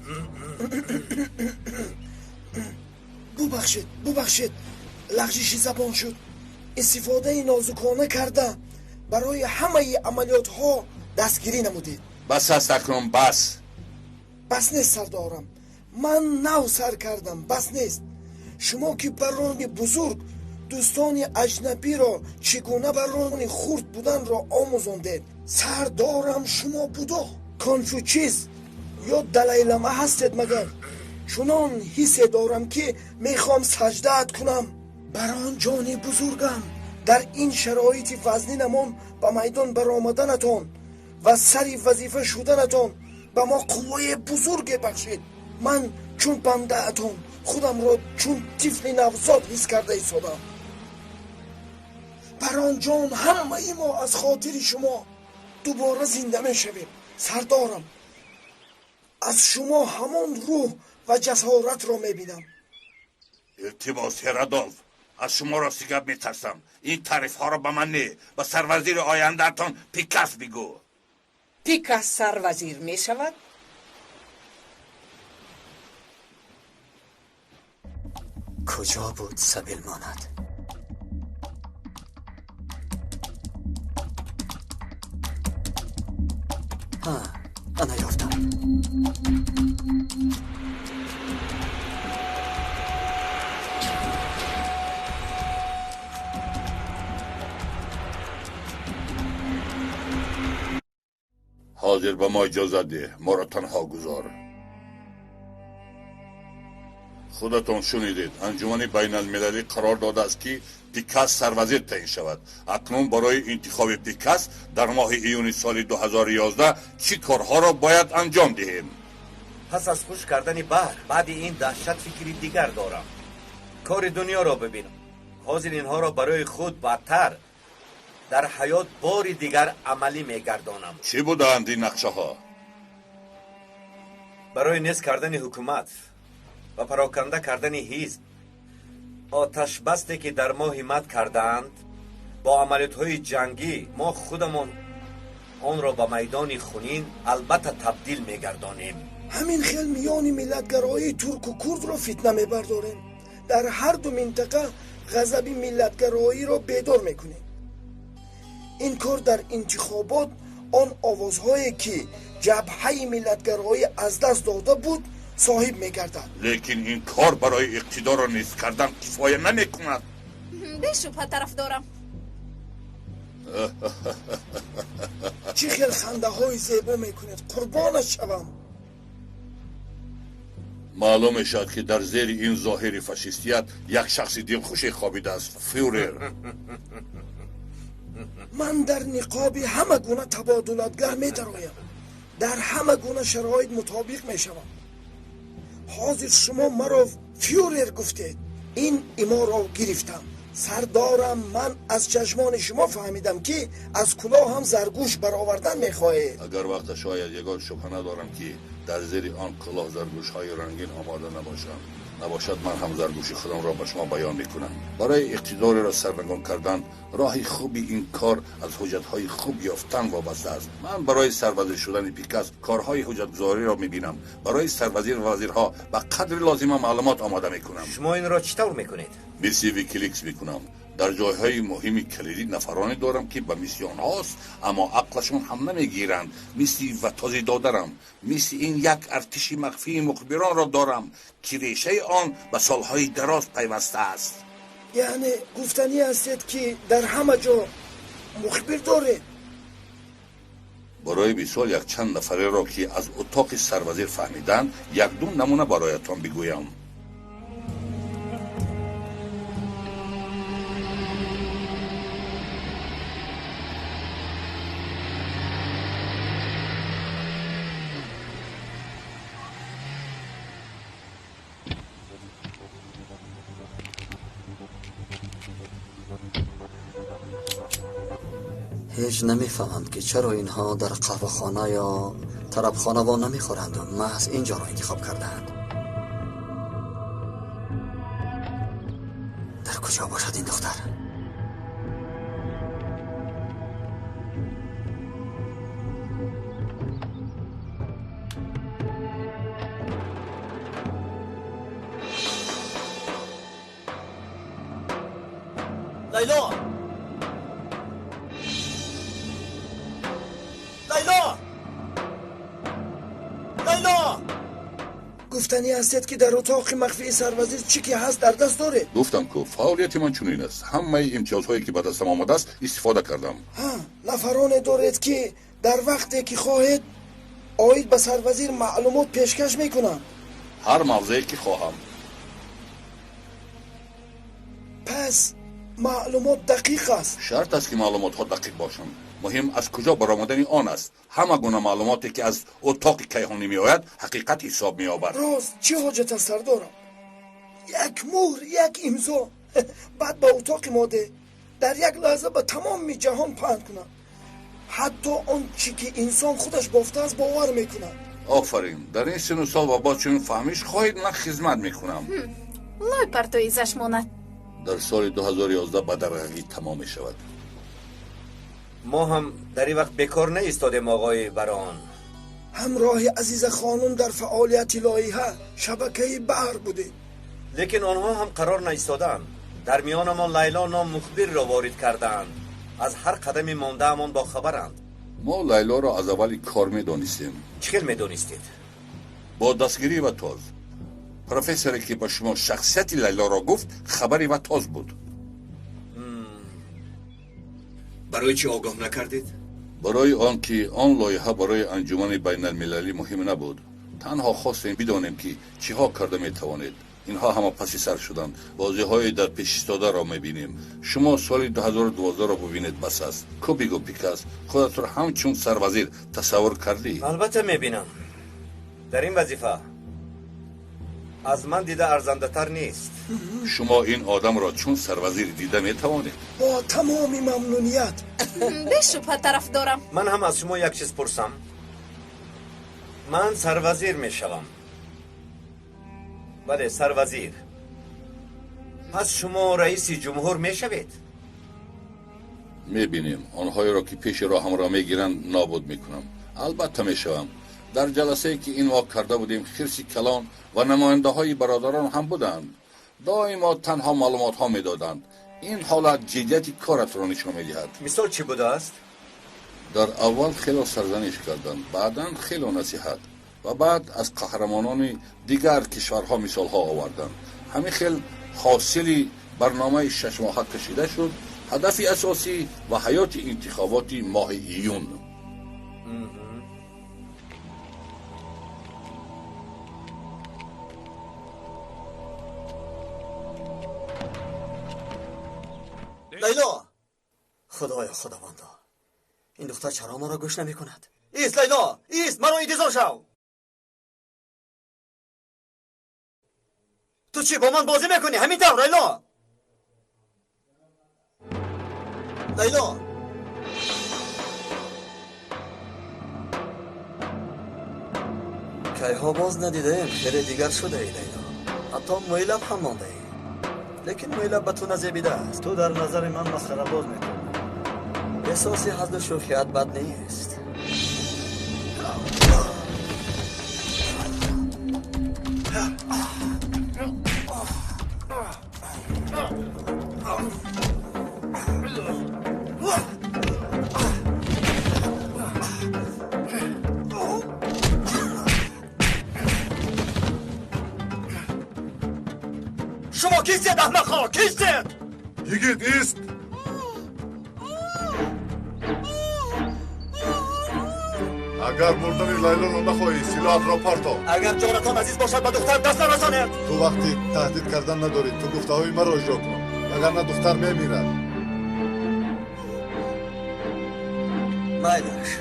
ببخشید لغزش زبان شد. استفاده نازکانه کرده برای همه عملیات ها دستگیری نمودید. بس است اکنون بس. بس نیست سردارم. من نو سر کردم. بس نیست. شما که بران بزرگ دوستان اجنبی را چگونه بران خرد بودن را آموزاندید. سردارم شما بودا کنفوچیس یا دلای لاما هستید مگر؟ چنان حس دارم که میخوام سجدت کنم بران جان بزرگم. در این شرایط وزنینمان به میدان برآمدنتان و سری وظیفه شدنتان به ما قوه بزرگ بخشید. من چون بنده اتون خودم را چون طفل نوزاد حس کرده ایستادم. بران جان همه ما از خاطر شما دوباره زنده می شویم. سردارم از شما همان روح و جسارت را می بینم. التماس رادولف، از شما راستی گپ میترسم. این تعریف ها را به من نه، به سروزیر آینده تان پیکاس بگو. پیکاس سروزیر می شود؟ کجا بود سبیل ماند؟ انا یافتم. حاضر به ما اجازه ده، ما را تنها گذار. خودتان شنیدید انجمن بین المللی قرار داده است که پیکاس سروزیر تعیین شود. اکنون برای انتخاب پیکاس در ماه ایون سال 2011 چی کارها را باید انجام دهیم؟ پس از خوش کردن بحر بعد این دهشت فکری دیگر دارم. کار دنیا را ببینم. حاضر اینها را برای خود بدتر در حیات باری دیگر عملی میگردانم. چی بودند این نقشه ها؟ برای نیست کردن حکومت و پراکنده کردن حزب، آتش بسته که در ما حمایت کردند، با عملیات های جنگی ما خودمان آن را به میدان خونین البته تبدیل میگردانیم. همین خیل میان ملتگرایی ترک و کرد را فتنه میبرداریم. در هر دو منطقه غضب ملتگرایی را بیدار میکنیم. این کار در انتخابات آن آوازهایی که جبهه ملتگرایی از دست داده بود صاحب میگردد. لیکن این کار برای اقتدار را نیست کردن کفایه نمیکند. به شبه طرف دارم. چی خیل خنده های زیبا میکنید، قربانش شوم. معلوم شد که در زیر این ظاهر فاشیستیت یک شخص دلخوش خوابیده است، فیورر. من در نقاب همه گونه تبادلاتگر میدرایم، در همه گونه شرایط مطابق میشوم. حاضر شما مرا فیورر گفتید، این ایما را گرفتم. سردارم، من از چشمان شما فهمیدم که از کلاه هم زرگوش برآوردن میخواهید. اگر وقت شاید یگان شبه ندارم که در زیر آن کلاه زرگوش های رنگین آماده نباشد من هم زرگوشی خودم را به شما بیان میکنم. برای اقتدار را سرنگون کردن راه خوبی این کار از حجت های خوب یافتن وابسته است. من برای سربازی شدن پیکاس کارهای حجت گذاری را میبینم. برای سربازی و وزیرها به قدر لازم معلومات آماده میکنم. شما این را چطور میکنید؟ مثل ویکیلیکس میکنم. در جایهای مهمی کلیدی نفرانی دارم که به میسیون هاست اما عقلشون هم نمیگیرند. مثل وطازی دادرم، مثل این یک ارتش مخفی مخبران را دارم که ریشه آن به سالهای دراز پیوسته است. یعنی گفتنی هستید که در همه جا مخبر داره؟ برای مثال یک چند نفره را که از اتاق سروزیر فهمیدند یک دو نمونه برایتان بگویم. هیچ نمیفهمم که چرا اینها در قهوه خانه یا طربخانه وا نمیخورند و محض اینجا را انتخاب کردند. در کجا باشد این دختر؟ لیلا! لیلا! لیلا! گفتنی هستید که در اتاق مخفی سروزیر چی که هست در دست داره؟ گفتم که فعالیت من چنین است. همه امتیازهایی که به دستم آمده است استفاده کردم. نفران دارید که در وقتی که خواهید آید به سروزیر معلومات پیشکش میکنن. هر موضعی که خواهم. پس معلومات دقیق است. شرط است که معلومات ها دقیق باشند. مهم از کجا برآمدن آن است. همه گونه معلوماتی که از اتاق کیهانی می آید حقیقت حساب می یابد. راست چه حاجت است سردارم؟ یک مهر، یک امضا بعد به اتاق ماده در یک لحظه به تمام جهان پهن کنم. حتی آن چی که انسان خودش بافته است باور میکنم. آفرین. در این سن و سال و با چنین فهمیش خواهید من خدمت میکنم. لای پرتوی زشمانت در سال 2011 به درغگی تمام می شود. ما هم در این وقت بکار نایستادیم آقای بران. همراه عزیز خانم در فعالیت لایحه شبکه بحر بوده. لیکن آنها هم قرار نایستادند. در میانمان لیلا نام مخبر را وارد کردند. از هر قدمی مانده امان با خبرند. ما لیلا را از اول کار میدانستیم. چخیل میدانستید؟ با دستگیری و تاز پروفسوری که با شما شخصیت لیلا را گفت خبری و تاز بود. برای چی آگاه نکردید؟ برای آنکه آن لایحه برای انجمن بین المللی مهم نبود. تنها خواستیم بدانیم که چیها کرده میتوانید. اینها همه پس سر شدند. واضح‌های در پیش ایستاده را میبینیم. شما سال 2012 را ببینید بس است. کو بیگو پیکاس خودت را همچون سروزیر تصور کردی؟ البته میبینم. در این وظیفه از من دیده ارزنده تر نیست. شما این آدم را چون سروزیر دیده میتوانید؟ با تمامی ممنونیت. بشوبه طرف دارم. من هم از شما یک چیز پرسم. من سروزیر میشوم. بله سروزیر. پس شما رئیس جمهور میشوید؟ میبینیم آنهایی را که پیش راه هم را میگیرند نابود میکنم. البته میشوم. در جلسه که این واقع کرده بودیم خرسی کلان و نماینده های برادران هم بودند. دائما تنها معلومات ها میدادند. این حالت جدیت کارت را نشان میدهد. مثال چی بوده است؟ در اول خیلی سرزنش کردند، بعدا خیلی نصیحت و بعد از قهرمانان دیگر کشورها مثال ها آوردند. همین خیل حاصل برنامه 6 ماهه کشیده شد. هدف اساسی و حیات انتخابات ماه ایون. لیلا، خدایا خداوندا، این دختر چرا ما را گوش نمی کند؟ ایست لیلا، ایست، مرا انتظار شو. تو چی با من بازی میکنی؟ همین طور لیلا. لیلا کیها باز ندیدیم، خیلی دیگر شده ای لیلا. حتی میلب هم مانده ای. لیکن میلب به تو نزیبیده است. تو در نظر من مسخره باز میکنی. احساسی حد و شوخیت بد نیست. شما کیستید احمقها؟ کیستید؟ یگید ایست. اگر مردن لیلا را نخواهی سلاحت را پرتاب. اگر جانتان عزیز باشد به دختر دست نرسانید. تو وقتی تهدید کردن نداری، تو گفته های مرا اجرا کن، وگرنه دختر میمیرد. مایلش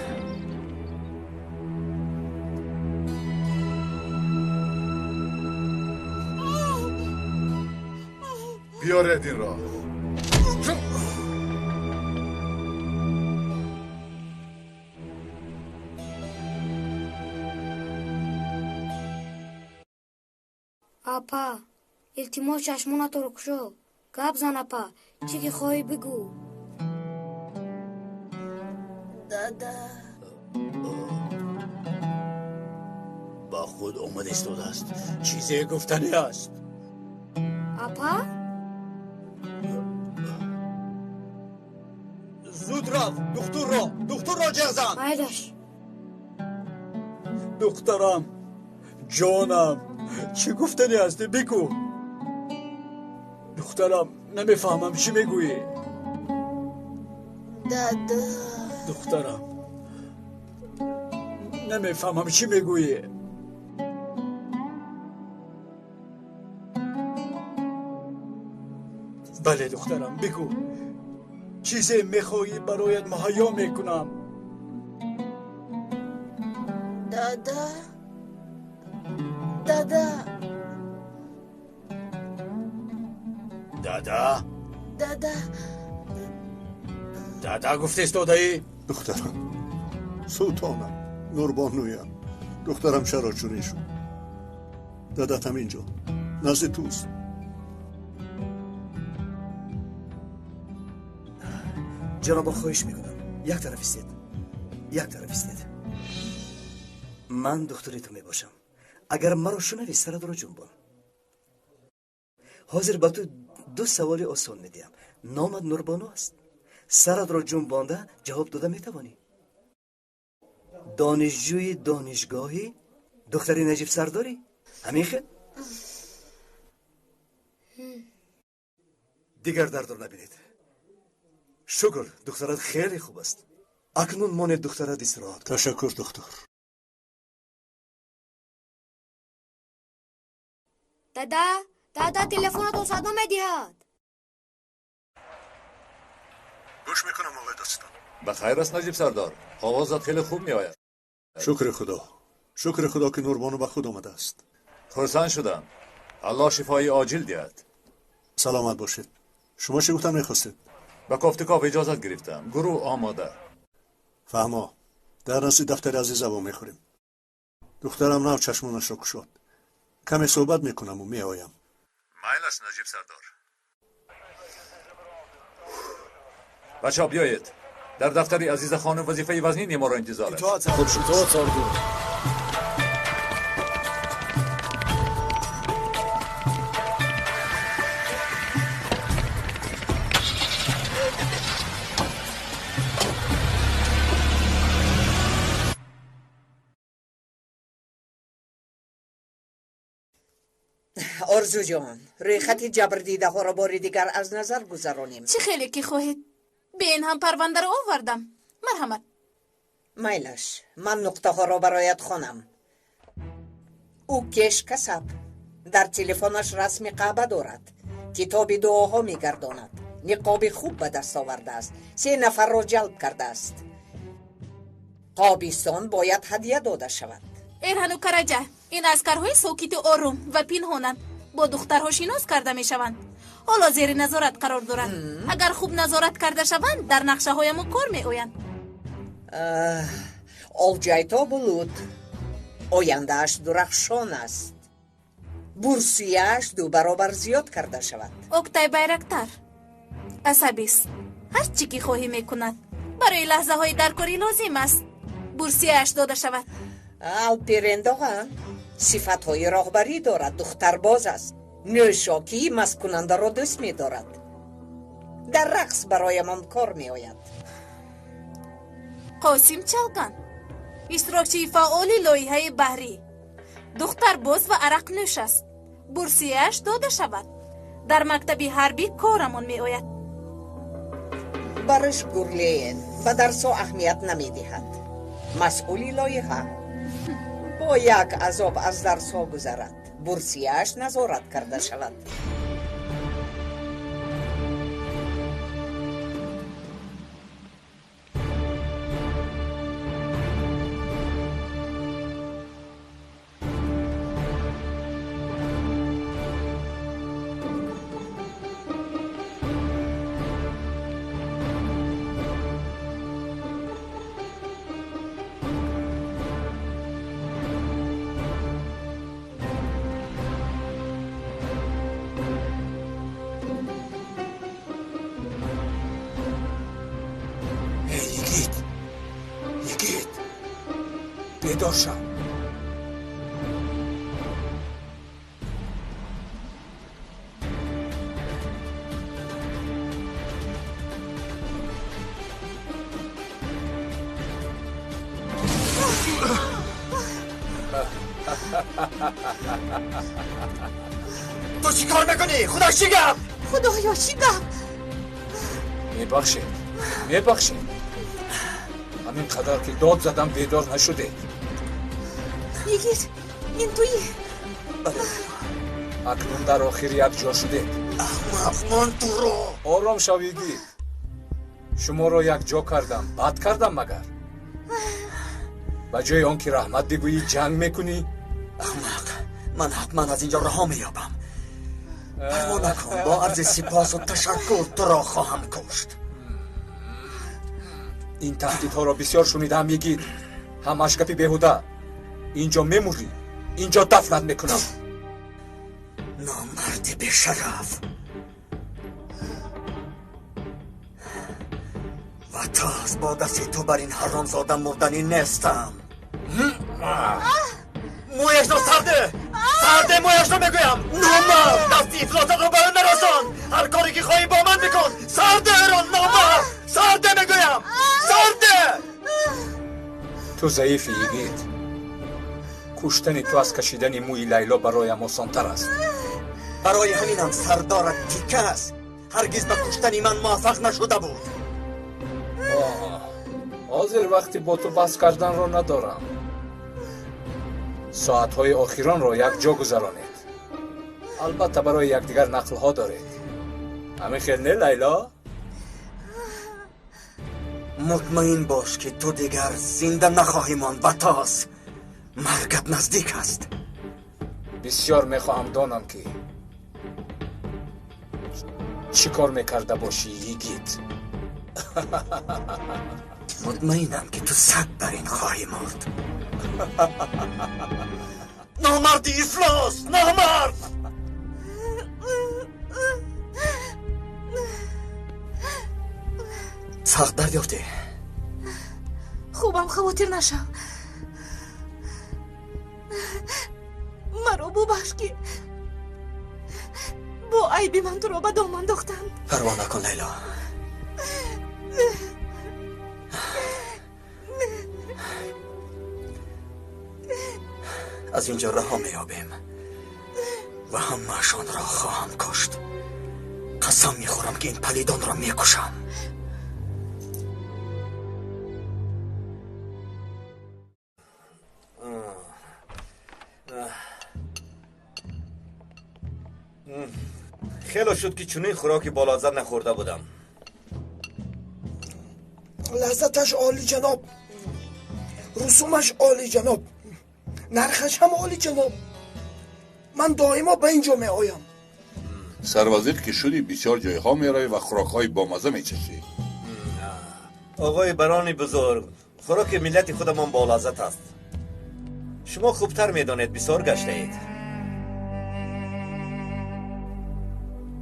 بیارید این را. اپا التماس چشمانت رو کشو. گپ زن اپا، چی که خواهی بگو. دادا با خود آمد استاده است. چیزی گفتنی است. اپا زود رفت. دکتر را جغزن. مایلش دخترم، جانم، چی گفتنی هستی؟ بگو. دخترم، نمیفهمم چی میگویی. دادا دخترم، نمیفهمم چی میگویی. بله دخترم، بگو. چیزی میخوایی برایت مهیا میکنم. دادا دادا دادا دادا دادا گفته استاده ای؟ دخترم، سلطانم، نوربانویم. دخترم چرا چونی شد؟ دادتم اینجا نزد توست. جناب خواهش میکنم یک طرف استید. من دختری تو میباشم. اگر مرا شنوی سرت رو جنبان. حاضر با تو دو سوال آسان میدیم. نامت نوربانو است. سرت را جنبانده جواب داده میتوانی. دانشجوی دانشگاهی دختری نجیب سرداری؟ همین خیلی؟ دیگر درد رو نبینید. شکر دخترت خیلی خوب است. اکنون مانه دخترت استراحت کن. تشکر دکتر. دادا تلفنت رو صدا میدهد. گوش میکنم آقای داستان. بخیر است نجیب سردار. آوازت خیلی خوب می آید. شکر خدا. شکر خدا که نوربانو به خود آمده است. خرسند شدم. الله شفای عاجل دهد. سلامت باشید. شما چی گفتن میخواستید؟ با کافتکاف اجازت گرفتم. گروه آماده. فهما. در رسی دفتر عزیز و میخوریم. دخترم نو چشمانش را کشاد. کمی صحبت میکنم و میآیم. مایل است نجیب سردار. بچه ها بیایید. در دفتر عزیز خانم وظیفه وزنین ما را انتظار است. خوب شد. تو سردار. آرزو جان، روی خط جبر دیده ها را بار دیگر از نظر گذرانیم. چه خیلی که خواهید. به این هم پرونده را آوردم. مرحمت. میلش، من نقطه ها را برایت خوانم. او کش کسب در تلفنش رسم قعبه دارد. کتاب دعاها میگرداند. نقاب خوب به دست آورده است. 3 نفر را جلب کرده است. قابیستان باید هدیه داده شود. ایرهن و کرجه، این اسکرهای ساکت و آروم و پنهانند. با دخترها شناس کرده می شوند. حالا زیر نظارت قرار دارند. اگر خوب نظارت کرده شوند در نقشه های ما کار می آیند. آلجایتا بلود. آیندهش درخشان است. بورسیه‌اش 2 برابر زیاد کرده شود. اکتای بیرکتر عصبیست. هر چی که خواهی می کند. برای لحظه های درکاری لازم است بورسیه‌اش داده شود. الپیرنداغن صفت های راهبری دارد. دختر باز است. نوشاکی مست کننده را دوست می دارد. در رقص برای من کار می آید. قاسم چلگان اشتراکچی فعال لایحه بحری. دختر باز و عرق نوش است. بورسیه‌اش داده شود. در مکتب حربی کارمان می آید. برش گرلین و درس اهمیت نمی دهد. مسئولی لایحه با یک عذاب از درس ها گذرد. بورسیه‌اش نظارت کرده شود. بیدار شو. تو چی کار میکنی؟ خدا شیگم. خدایا شیگم. میبخشید همین قدر که داد زدم بیدار نشده. یگیر این توی اکنون در آخر یک جا شده. احمق من تو رو. آرام شویگی. شما رو یک جا کردم. بد کردم مگر؟ به جای آن که رحمت بگویی جنگ میکنی؟ احمق، من حتما از اینجا رها میابم. پروا نکن، با عرض سپاس و تشکر تو را خواهم کشت. این تهدیدها را بسیار شنیدم میگید. هم اشکفی بیهوده. اینجا میموری، اینجا دفنت میکنم. نامرد بیشرف. و تاز با دست تو بر این حرامزاده مردنی نیستم. مویش رو سرده. سرده مویش رو میگویم نامرد دستی افلاطت رو به اون نرسان هر کاری که خواهی با من بکن سرده ایران نامرد سرده میگویم سرده تو ضعیفی یگید کشتن تو از کشیدن موی لیلا برایم آسان‌تر است برای همینم سردارت تیکه است هرگز به کشتن من موفق نشده بود حاضر وقتی با تو بحث کردن را ندارم ساعتهای آخران را یک جا گذرانید البته برای یکدیگر نقلها دارید همه خیر نه لیلا؟ مطمئن باش که تو دیگر زنده نخواهی ماند و تاس مرگت نزدیک است بسیار میخواهم دانم که چی کار میکرده باشی یگید مطمئنم که تو صد بر این خواهی مرد نامردی افلاس نامرد سخت دریافتی خوبم خواطر نشو مرا ببخش که با عیب من تو را به دام انداختم پروا نکن لیلا از اینجا رها میابیم و همه‌شان را خواهم کشت قسم میخورم که این پلیدان را میکشم خیلی شد که چنین خوراکی بالازر نخورده بودم لذتش عالی جناب رسومش عالی جناب نرخش هم عالی جناب من دائما به اینجا می آیم سروزیر که شدی بسیار جایها می روی و خوراکهای با مزه می چشی آقای برانی بزرگ خوراک ملت خودمان بالازت است شما خوبتر می دانید بسیار گشته اید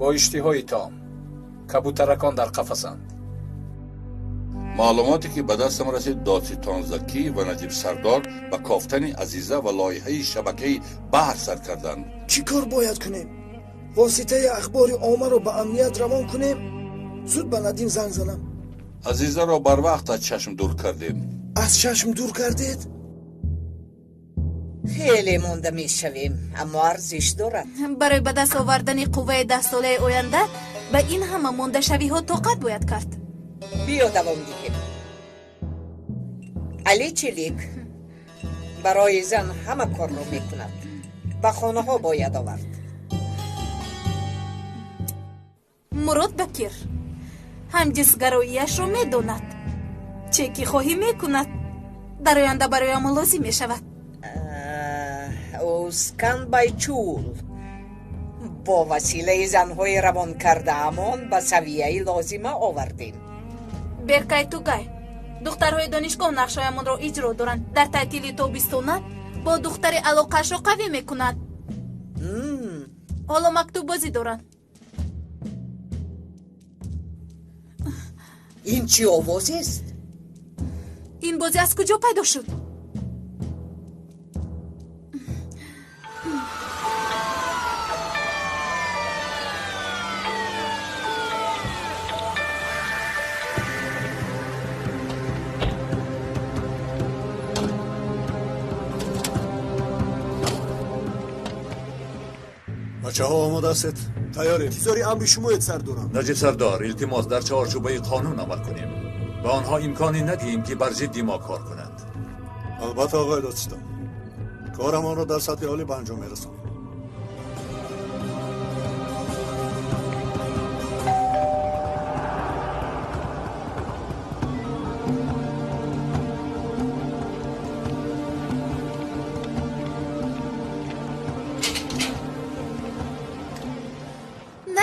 با اشتهای تام کبوترکان در قفسند معلوماتی که به دستم رسید دادستان زکی و نجیب سردار به کافتن عزیزه و لایحه شبکه بحر سر کردند چی کار باید کنیم؟ واسطه اخبار عامه رو به امنیت روان کنیم؟ زود به ندیم زنگ زنم عزیزه را بر وقت از چشم دور کردیم از چشم دور کردید؟ خیلی مونده می شویم اما ارزش دارد برای به دست آوردن قوه 10 ساله آینده به این همه مونده شوی ها طاقت باید کرد بیا دوام دیگه علی چلیک برای زن همه کار رو میکند به خانه ها باید آورد مراد بکیر هم جنسگراییش رو میدوند چه که خواهی میکند در آینده برای ما لازم میشود اسکن بایچول با وسیله زنهای روان کرده امان به سویه لازمه آوردیم برکای تو گای دخترهای دانشگاه نقشایمان را اجرا دارند در تعطیل تابستان با دختر علاقش را قوی میکنند حالا مکتوب بازی دارند این چی آوازی است؟ این بازی از کجا پیدا شد؟ بچه ها آماده است تیاریم انتظاری امر شما سردارم نجیب سردار التماس در چارچوبه قانون عمل کنیم به آنها امکانی ندهیم که بر ضد ما کار کنند البته آقای دادستان کارمان را در سطح عالی به انجام میرسانیم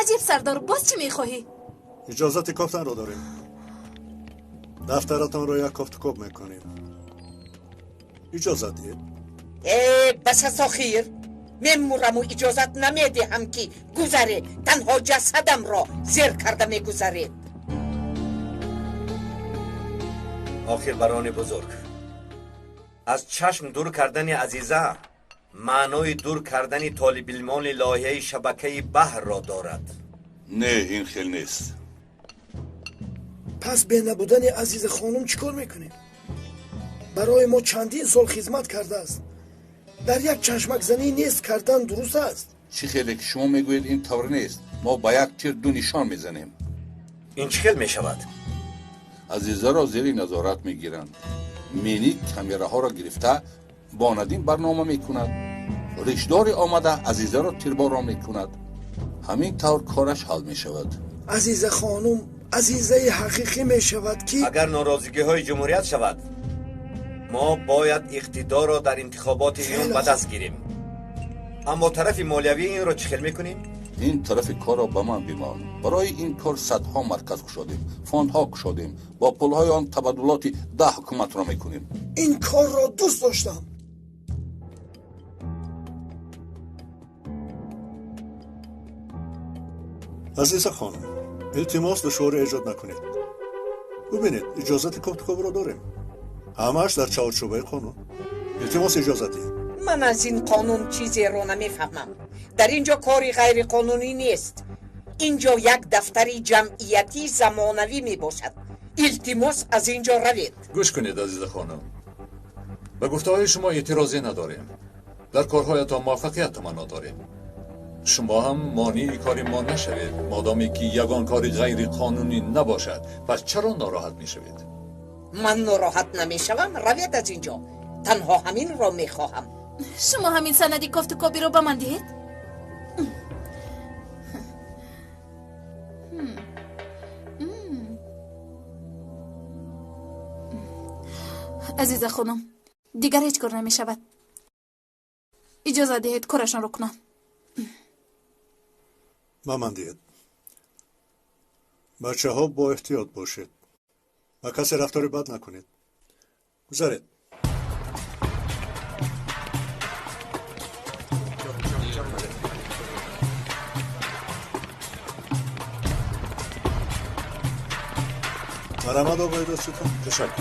نجیب سردار باز چی میخواهی؟ اجازت کافتن رو داریم دفترتان رو یک کافت کوب میکنیم اجازت دید بس از آخیر میمورم و اجازت نمیدهم که گذره تنها جسدم را زیر کرده میگذرید آخر بران بزرگ از چشم دور کردن عزیزه معنای دور کردن طالب علمان لایحه شبکه بحر را دارد. نه این خیلی نیست. پس به نبودن عزیز خانم چیکار میکنیم؟ برای ما چندین سال خدمت کرده است. در یک چشمک زنی نیست کردن درست است. چی خیلی که شما میگویید این طور نیست. ما با یک تیر دو نشان میزنیم. این چی خیلی میشود؟ عزیزه را زیر نظارت میگیرند. مینی کامیره ها را گرفته با ندیم برنامه میکند. ریشداری آمده عزیزه را تیرباران میکند. همین طور کارش حل میشود. عزیز خانم عزیزه حقیقی میشود که اگر ناراضگی های جمهوریت شود ما باید اقتدار را در انتخابات ایران به دست گیریم. اما طرف مالیوی این را چی خیل میکنیم؟ این طرف کار را به من بیمان. برای این کار صدها مرکز کشادیم، فاندها کشادیم، با پولهای آن تبادلات 10 حکومت را میکنیم. این کار را دوست داشتم. عزیز خانم التماس دشوار ایجاد نکنید. ببینید اجازت کوتکوب را داریم. همش در چارچوبه قانون. التماس اجازتی. من از این قانون چیزی رو نمیفهمم. در اینجا کاری غیر قانونی نیست. اینجا یک دفتر جمعیتی زمانوی می باشد. التماس از اینجا روید. گوش کنید عزیز خانم. به گفته های شما اعتراضی نداریم. در کارهایتان موفقیت ما نداریم. شما هم مانع کار ما نشوید. مادامی که یگان کاری غیر قانونی نباشد پس چرا ناراحت می شوید؟ من ناراحت نمی شوم. روید از اینجا. تنها همین را می خواهم. شما همین سندی کوفتکوبی رو به من دهید؟ عزیز خانم دیگر هیچ کار نمی شود. اجازه دهید کارشان رو کنم. مامان دید. بچه ها با احتیاط باشید و کسی رفتار بد نکنید. گذارید. مرحمت آقای دستتون. تشکر.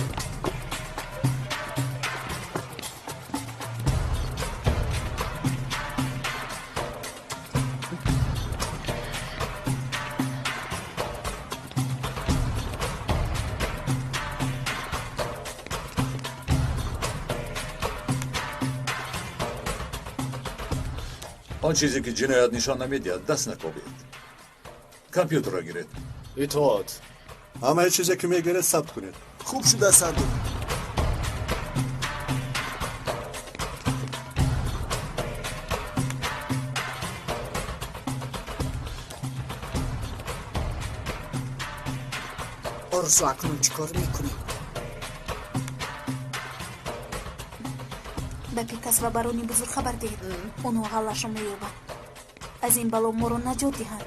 آن چیزی که جنایت نشان نمیدهد دست نکوبید. کامپیوتر را گیرید. اطاعت. همه چیزی که میگیرید ثبت کنید. خوب شده سردار. آرزو اکنون چیکار میکنی؟ به پیکس و برانی بزرگ خبر دهید. اونو حالشو مییابد. از این بلا ما رو نجات دهند.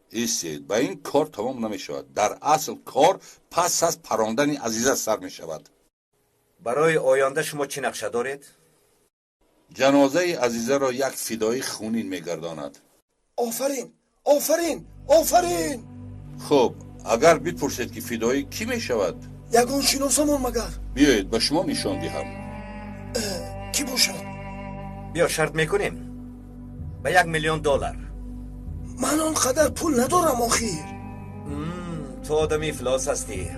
ایستید. با این کار تمام نمی شود. در اصل کار پس از پراندن عزیزه سر می شود. برای آینده شما چی نقشه دارید؟ جنازه عزیزه را یک فدای خونین می گرداند. آفرین آفرین آفرین. خب اگر بپرسید که فدای کی می شود؟ یگان شناسمون مگر. بیایید به شما نشان دهم. کی باشد؟ بیا شرط میکنیم به $1,000,000. من آنقدر پول ندارم آخیر. تو آدمی افلاس هستی.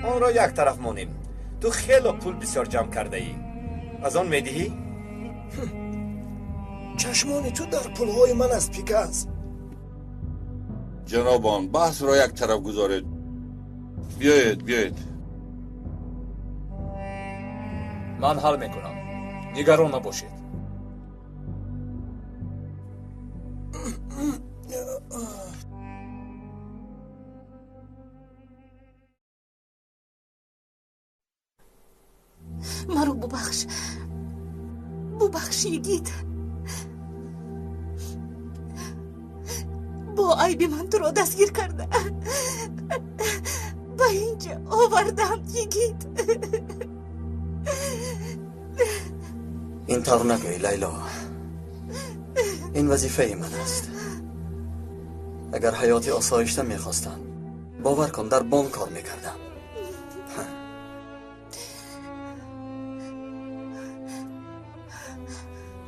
آن را یک طرف مانیم. تو خیلی پول بسیار جمع کرده ای. از آن میدهی؟ چشمان تو در پولهای من است پیکس. جنابان بحث را یک طرف گذارید. بیایید. من حل میکنم. نگران نباشید. مرو ببخش یگید. با عیب من تو را دستگیر کرده با اینجا آوردم یگید. این طور نگوی لیلا. این وظیفه من است. اگر حیات آسایشته میخواستن باور کن در بانک کار میکردم.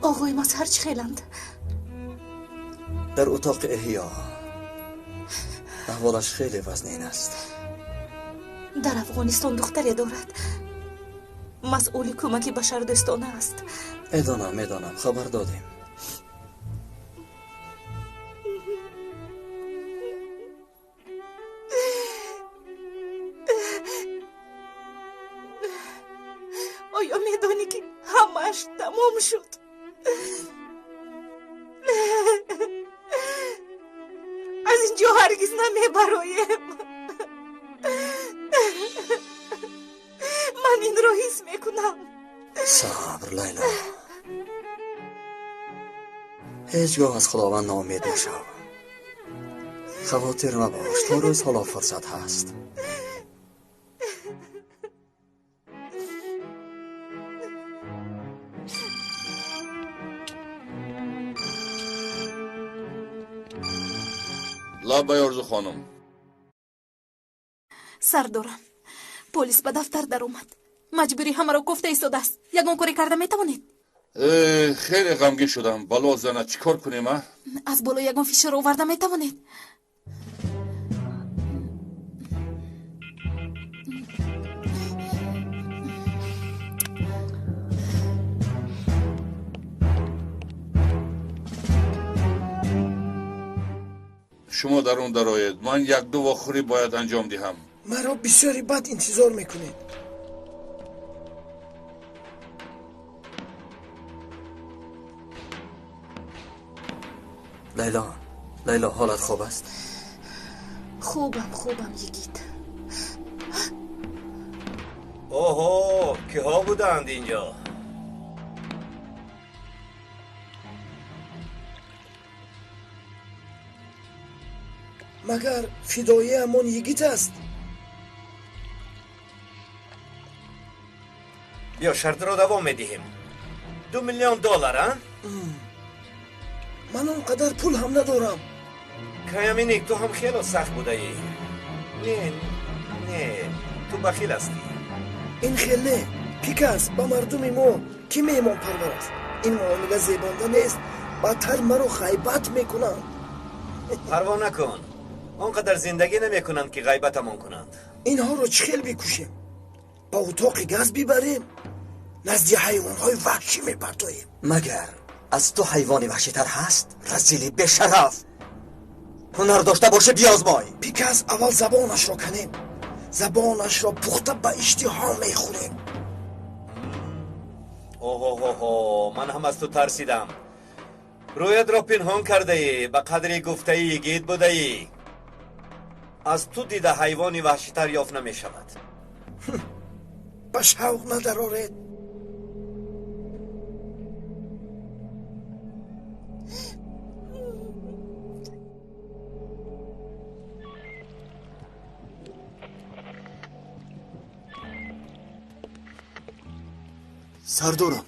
آقای ما سرچ خیلند؟ در اتاق احیا. احوالش خیلی وزنین است. در افغانستان دختری دارد. مسئول کمک بشردوستانه است. میدانم خبر دادیم. آیا میدانی که همش تمام شد؟ از اینجا هرگز نمیبرایم. من این را حس میکنم. صبر لیلا. هیچگاه از خداوند ناامید نشو. خواطر مباش، تا روز حالا فرصت هست. لابای ارزو خانم. سر دارم. پلیس به دفتر در اومد. مجبوری همه را گفته ایستاده است. یگان کاری کرده میتوانید؟ خیلی غمگین شدم. بالا زنه چیکار کنیم؟ از بالا یگان فشار آورده میتوانید؟ شما در اون درآید. من یک دو واخوری باید انجام دهم. مرا بسیاری بد انتظار میکنید. لیلا حالت خوب است؟ خوبم یگید. اوهو که ها بودند اینجا؟ مگر فدایی همون یگیت است؟ بیا شرط رو دوام میدهیم. 2 میلیون دلار ها؟ من اونقدر پول هم ندارم. کایمینیک تو هم خیلی سخت بوده ای. نه تو بخیل هستی. این خیلی پیکاس با مردم ما کی میمان پرور است. این معامله زیبانده نیست. بدتر مرا غیبت میکنند. پروا نکن. آنقدر زندگی نمیکنند که غیبتمان کنند. اینها رو چخیل بکشیم، با اتاق گاز بیبریم، نزد حیوانهای وحشی میپرتاییم. مگر از تو حیوانی وحشی تر هست؟ رزیلی بشرف. هنر داشته باشه بیازمای. پیکاس اول زبانش را کنیم. زبانش را پخته به اشتها میخوریم. اوه من هم از تو ترسیدم. رویت را پنهان کرده ای. به قدری گفته ای گید بوده ای. از تو دیده حیوانی وحشی تر یافت نمی شود. به شوق ندارید. سردارم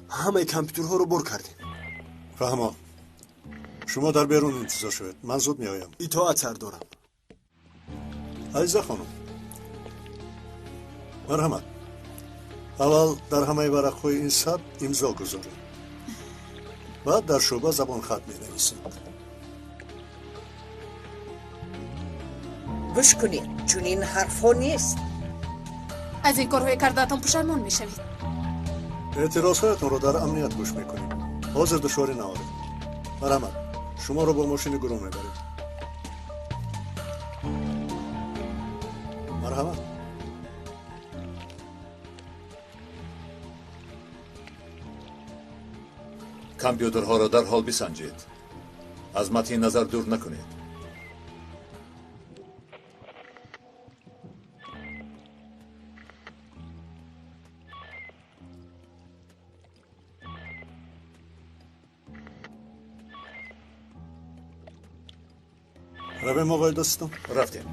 همه کامپیوترها رو بر کردیم. فهمم. شما در بیرون انتظار شوید. من زود میآیم. اطاعت سردارم. عزیزه خانم، مرحمت. اول در همه ورقهای این سطح امضا گذارید. بعد در شعبه زبان خط می‌نویسید. گوش کنید، چون این حرفا نیست. از این کارهای کرده‌تان پشیمان میشوید. اعتراضهایتان رو در امنیت گوش میکنیم. حاضر دشواری ندارید. مرحمت. شما رو با ماشین گروه میبریم. مرحمت. کامپیوترها را در حال بسنجید. از متن نظر دور نکنید. رویم آقای دوستم. رفتیم.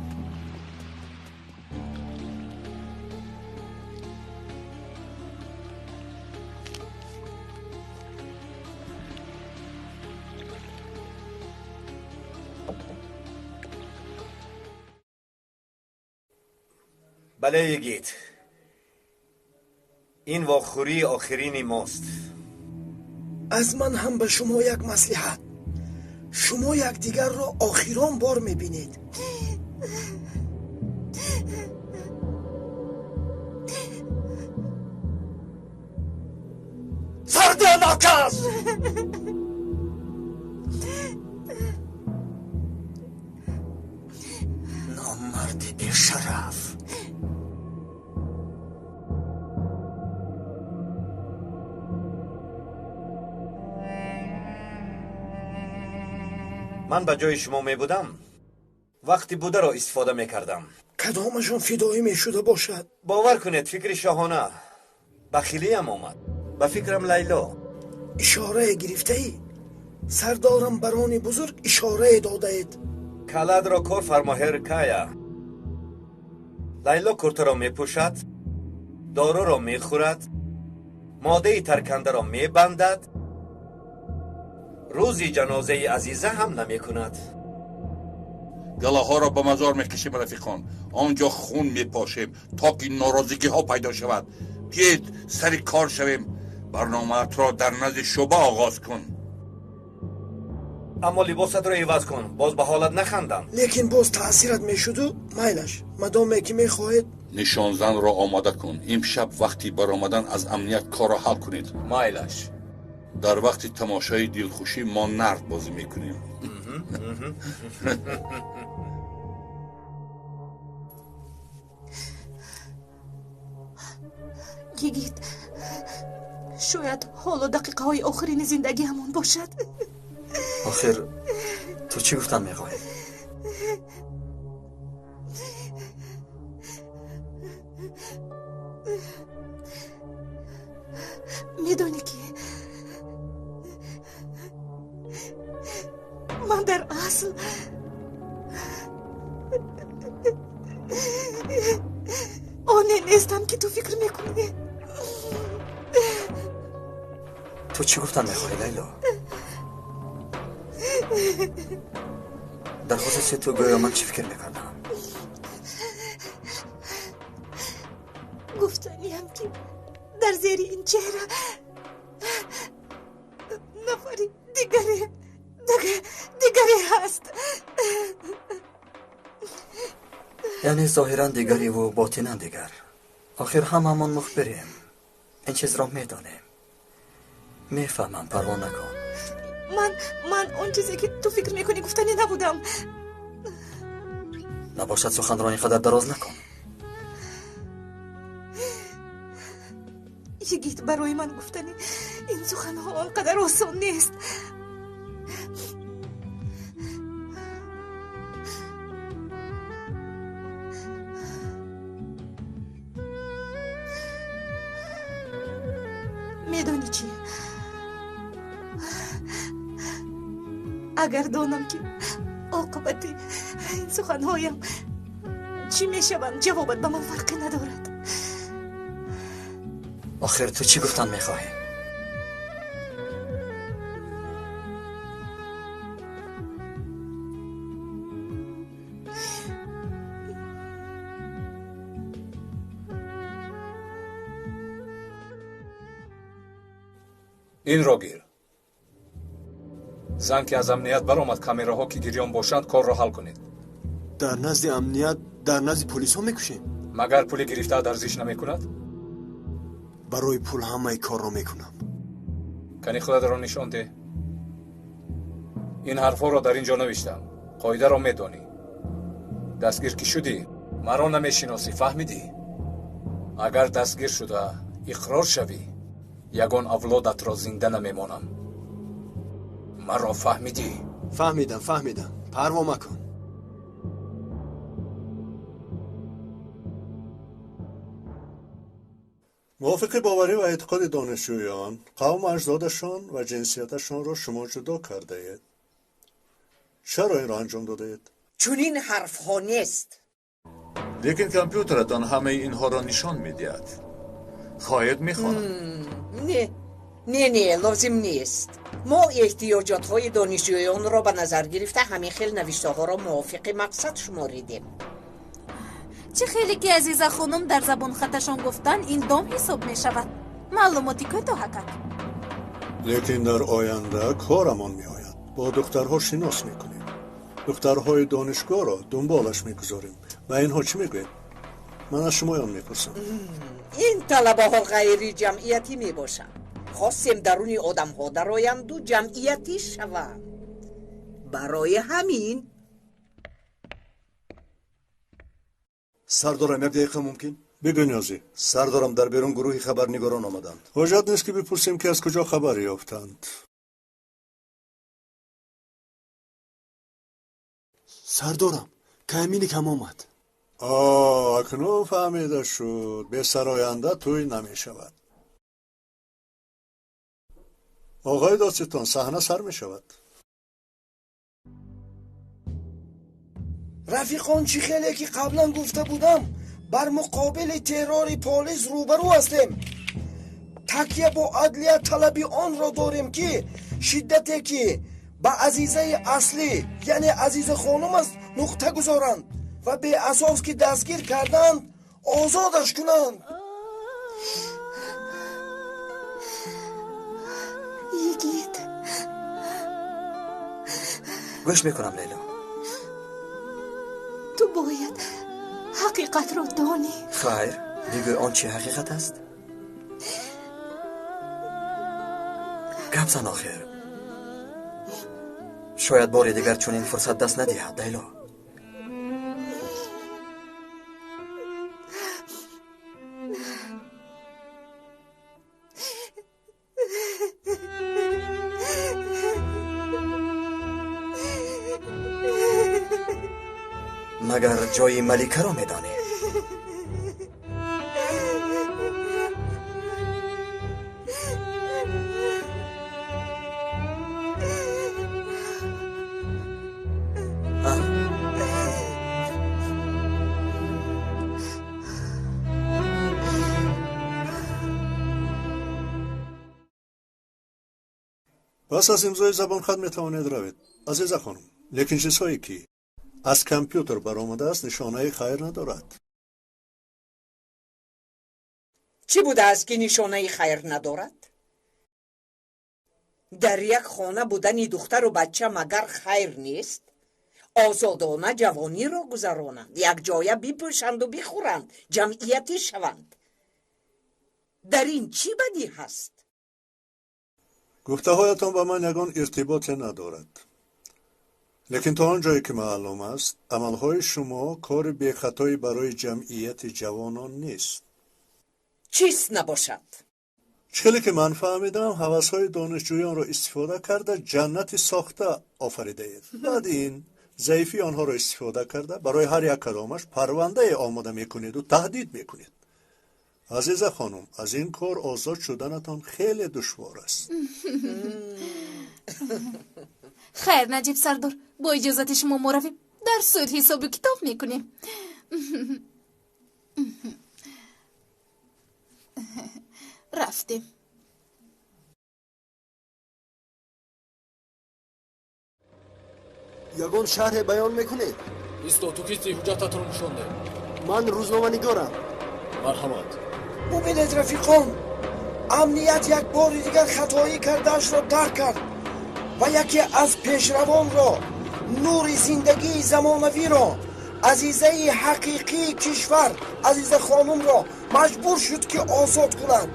بله یگید، این واخوری آخرین ماست. از من هم به شما یک مصلحت. شما یکدیگر را آخرین بار میبینید. سرده ناکس! نامرد بیشرف. من به جای شما می بودم وقتی بوده را استفاده می کردم. کدامشان فدایی می شده باشد؟ باور کنید فکر شاهانه بخیلی هم آمد. به فکرم لیلا. اشاره گرفته ای؟ سردارم بران بزرگ اشاره داده اید. کلد را کار فرماهر کایا. لیلا کرت را می پوشد، دارو را می خورد، ماده ترکنده را می بندد، روزی جنازه عزیزه هم نمی کند. گله را به مزار میکشیم رفیقان، آنجا خون میپاشیم تا که ناراضگی ها پیدا شود. بیایید سر کار شویم. برنامه را در نزد شعبه آغاز کن. اما لباست را عوض کن، باز به حالت نخندم. لیکن باز تاثیرت میشد میلش مدام که میخواهید. نشانزن را آماده کن. امشب وقتی برآمدن از امنیت کار را حل کنید. میلش در وقت تماشای دلخوشی ما نرد بازی میکنیم. گیگید شاید حال و دقیقه های آخرین زندگی همون باشد. آخر تو چی گفتن میخواهی؟ میدونی که من در اصل آنه نیستم که تو فکر میکنی. تو چی گفتن میخواهی لیلا؟ در خصوص تو گویا من چی فکر میکردم؟ گفتنیم که در زیر این چهره نفری دیگری هست. یعنی ظاهرا دیگری و باطنا دیگر. آخر هممون مخبریم. این چیز را میدانیم. میفهمم، پروا نکن. من اون چیزی که تو فکر میکنی گفتنی نبودم. نباشد سخن را اینقدر دراز نکن. یگیت برای من گفتنی این سخن ها آنقدر آسان نیست. میدانی چی؟ اگر دانم که عاقبت این سخنهایم چی میشوند جوابت به من فرقی ندارد. آخر تو چی گفتن میخواهی؟ این را گیر. زن که از امنیت برآمد کامراها که گریان باشند کار را حل کنید. در نزد امنیت در نزد پلیس ها میکشیم. مگر پول گرفته ارزش نمیکند؟ برای پول همه کار را میکنم. کنی خودت را نشان ده. این حرفا را در اینجا نوشتم. قاعده را میدانی. دستگیر که شدی مرا نمیشناسی، فهمیدی؟ اگر دستگیر شده اقرار شوی یگان اولادت را زنده نمیمانم. مرا فهمیدی؟ فهمیدم. پروا مکن. موافق باوری و اعتقاد دانشجویان قوم اجدادشان و جنسیتشان را شما جدا کرده اید. چرا این را انجام داده اید؟ چون این حرف ها نیست. لیکن کامپیوترتان همه اینها را نشان میدهد. خواهد میخوانم. نه لازم نیست. ما احتیاجات های دانشجویان را به نظر گرفته همین خیل نوشته ها را موافق مقصد شماریدیم. چه خیلی که عزیزه خانم در زبان خطشان گفتن این دام حساب می شود. معلوماتی که تو حقیق. لیکن در آینده کارمان می آید. با دخترها شناس می کنیم. دخترهای دانشگاه را دنبالش می گذاریم. و اینها چی می گوید؟ من از شمایان می پرسم. این طلبه ها غیری جمعیتی می باشن. خواستیم درونی آدم ها در آیند و جمعیتی شوند. برای همین سردارم یک دقیقه ممکن؟ بگو نیازی. سردارم در بیرون گروهی خبرنگاران آمدند. حاجت نیست که بپرسیم که از کجا خبر یافتند. سردارم کمینی کم آمد. اکنون فهمیده شد. به سراینده توی نمی شود. آقای داستان صحنه سر می شود. رفیقان چی خیلی که قبلا گفته بودم بر مقابل ترور پلیس روبرو هستیم. تکیه با عدلیه طلبی آن را داریم که شدتی که به عزیزه اصلی یعنی عزیز خانم است نقطه گذارند و به اساس که دستگیر کردند آزادش کنند. یگید گوش میکنم لیلا. تو باید حقیقت را دانی. خیر بگو آن چی حقیقت است؟ گپ زن آخر. شاید بار دیگر چون این فرصت دست ندهد لیلا. مگر جای ملیکه را میدانی؟ پس از امضای زبان خط میتوانید روید عزیزه خانم. لیکن چیزهایی که از کامپیوتر برآمده است نشانه خیر ندارد. چی بوده است که نشانه خیر ندارد؟ در یک خانه بودن دختر و بچه مگر خیر نیست؟ آزادانه جوانی را گذرانند، یک جایه بپوشند و بخورند، جمعیتی شوند. در این چی بدی هست؟ گفته هایتان با من یگان ارتباط ندارد. لیکن تا آنجایی که معلوم است عملهای شما کار بی خطایی برای جمعیت جوانان نیست. چیست نباشد؟ چیزی که من فهمیدم هوس‌های دانشجویان را استفاده کرده جنتی ساخته آفریده اید. بعد این ضعیفی آنها را استفاده کرده برای هر یک کدامش پرونده آماده میکنید و تهدید میکنید. عزیزه خانم از این کار آزاد شدنتان خیلی دشوار است. خیر نجیب سردار، با اجازت شما ما رویم در سود حساب کتاب میکنیم. رفتیم. یگان شرح بیان میکنید؟ ایستو تو کسی حجتت رو نشونده. من روزنامه نگارم. مرحمت. ببینید رفیقان، امنیت یک بار دیگر خطایی کردهش را درک کرد و یکی از پیشروان را، نور زندگی زمانوی را، عزیزه حقیقی کشور عزیزه خانم را مجبور شد که آزاد کنند.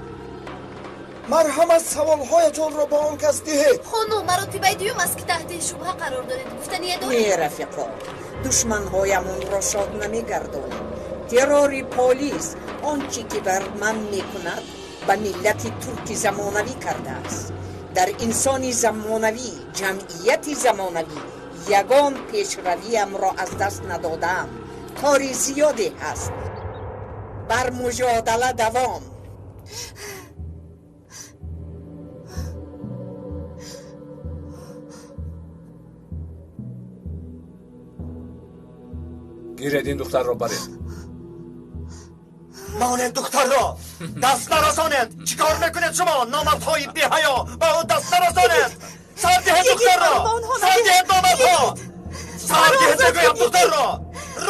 مرحمت سوالهایتان را با آن کس دهید. خانم مراتبه دیوم است که تحت شبهه قرار دارید. گفتنیه دارید؟ نه رفیقا، دشمنهایمون را شاد نمیگردانیم. ترور پلیس آنچه که بر من میکند به ملت ترک زمانوی کرده است. در انسان زمانوی، جمعیت زمانوی یگان پیشرویم را از دست ندادم. کاری زیادی هست. بر مجادله دوام. گیرید این دختر را برید. مانند دختر را دست نرسانید. چیکار میکنید شما نامردهای بی حیا؟ به اون دست نرسانید. سر دهید دختر را. سر دهید نامردها. سر دهید بگویم دختر را.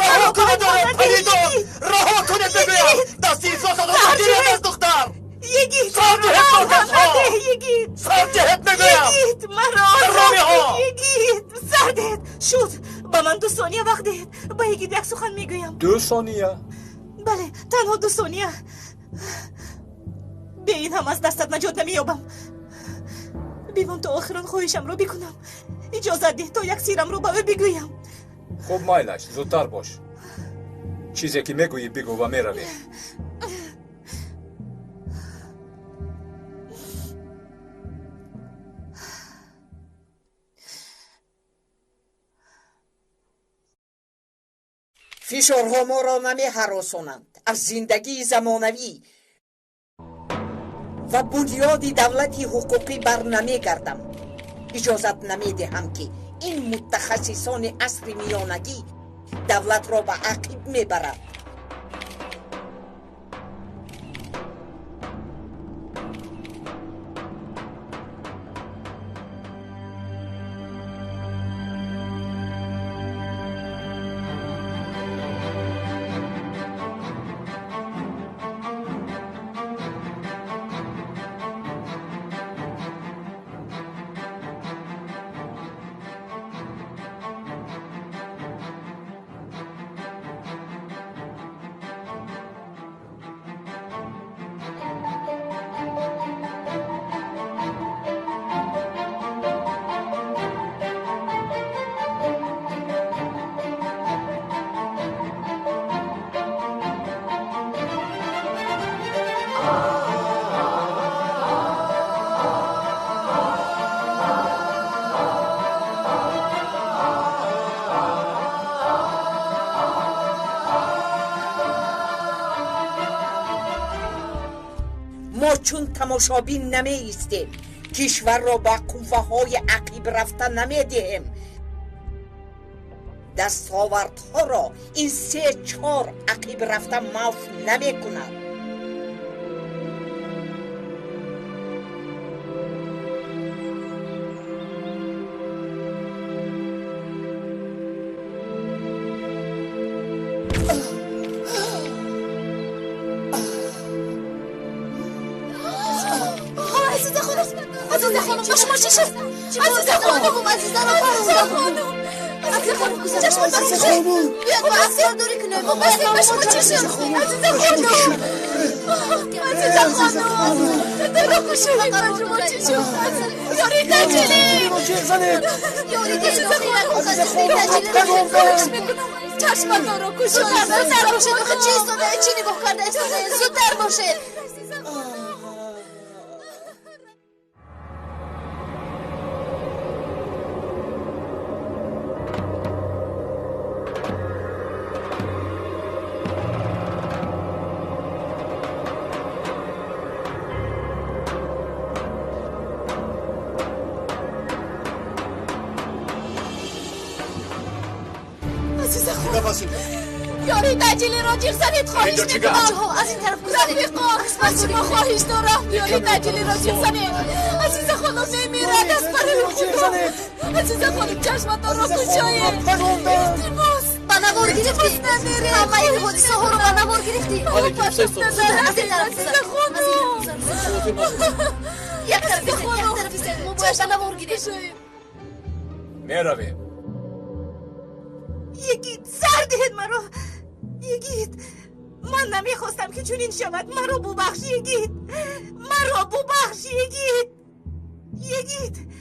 رها کنه دارم پریدون رها کنه بگویم دستی ایزاتان رو بگیرید از دختر یگید سرجهت بگویم یگید مرا یگید سردهت شد با من 2 ثانیه وقت دهید با یگید یک سخن میگویم 2 ثانیه بله تنها 2 ثانیه به این هم از دستت نجات نمییابم بیوان تا آخران خواهشم رو بکنم اجازت ده تا یک سیرم رو به او بگویم خب مایلش زودتر باش چیزی که میگویی بگو و میروی فشارها ما را نمی هراسانند از زندگی زمانوی و بنیاد دولتی حقوقی بر نمی گردم اجازت نمی دهم که این متخصصان عصر میانگی دولت را به عقب می برد ما چون تماشابین نمی ایستیم کشور را با قوه های عقیب رفته نمی دهیم دستاوردها را این 3-4 عقیب رفته معاف نمی کند عزیز خانم با شما چی شد؟ عزیز خانم عزیز خانم چشمات بسته شد بیاد با اصیار دوری کنه با بسته شما چی شد؟ عزیز خانم درو کشوی با شما چی شد؟ یاری تجلی یاری تجلی چشمات رو کشوی زودتر باشه چی استاده چی نگاه کرده استاده زودتر باشه یاری تجلی را جیغ زنید خواهش میکنم از این طرف گذارید از شما خواهش دارم یاری تجلی را جیغ زنید عزیز خانم نمیرد از برای خودم عزیز خانم چشمت را کشایید التماس بنوار گرفتی همه این حادثه ها رو بنوار گرفتی از این طرف یک طرف ما باید بنوار گرفتی میرویم یگید سر دهید مرا یگید من نمیخواستم که چنین شود مرا ببخش یگید مرا ببخش یگید یگید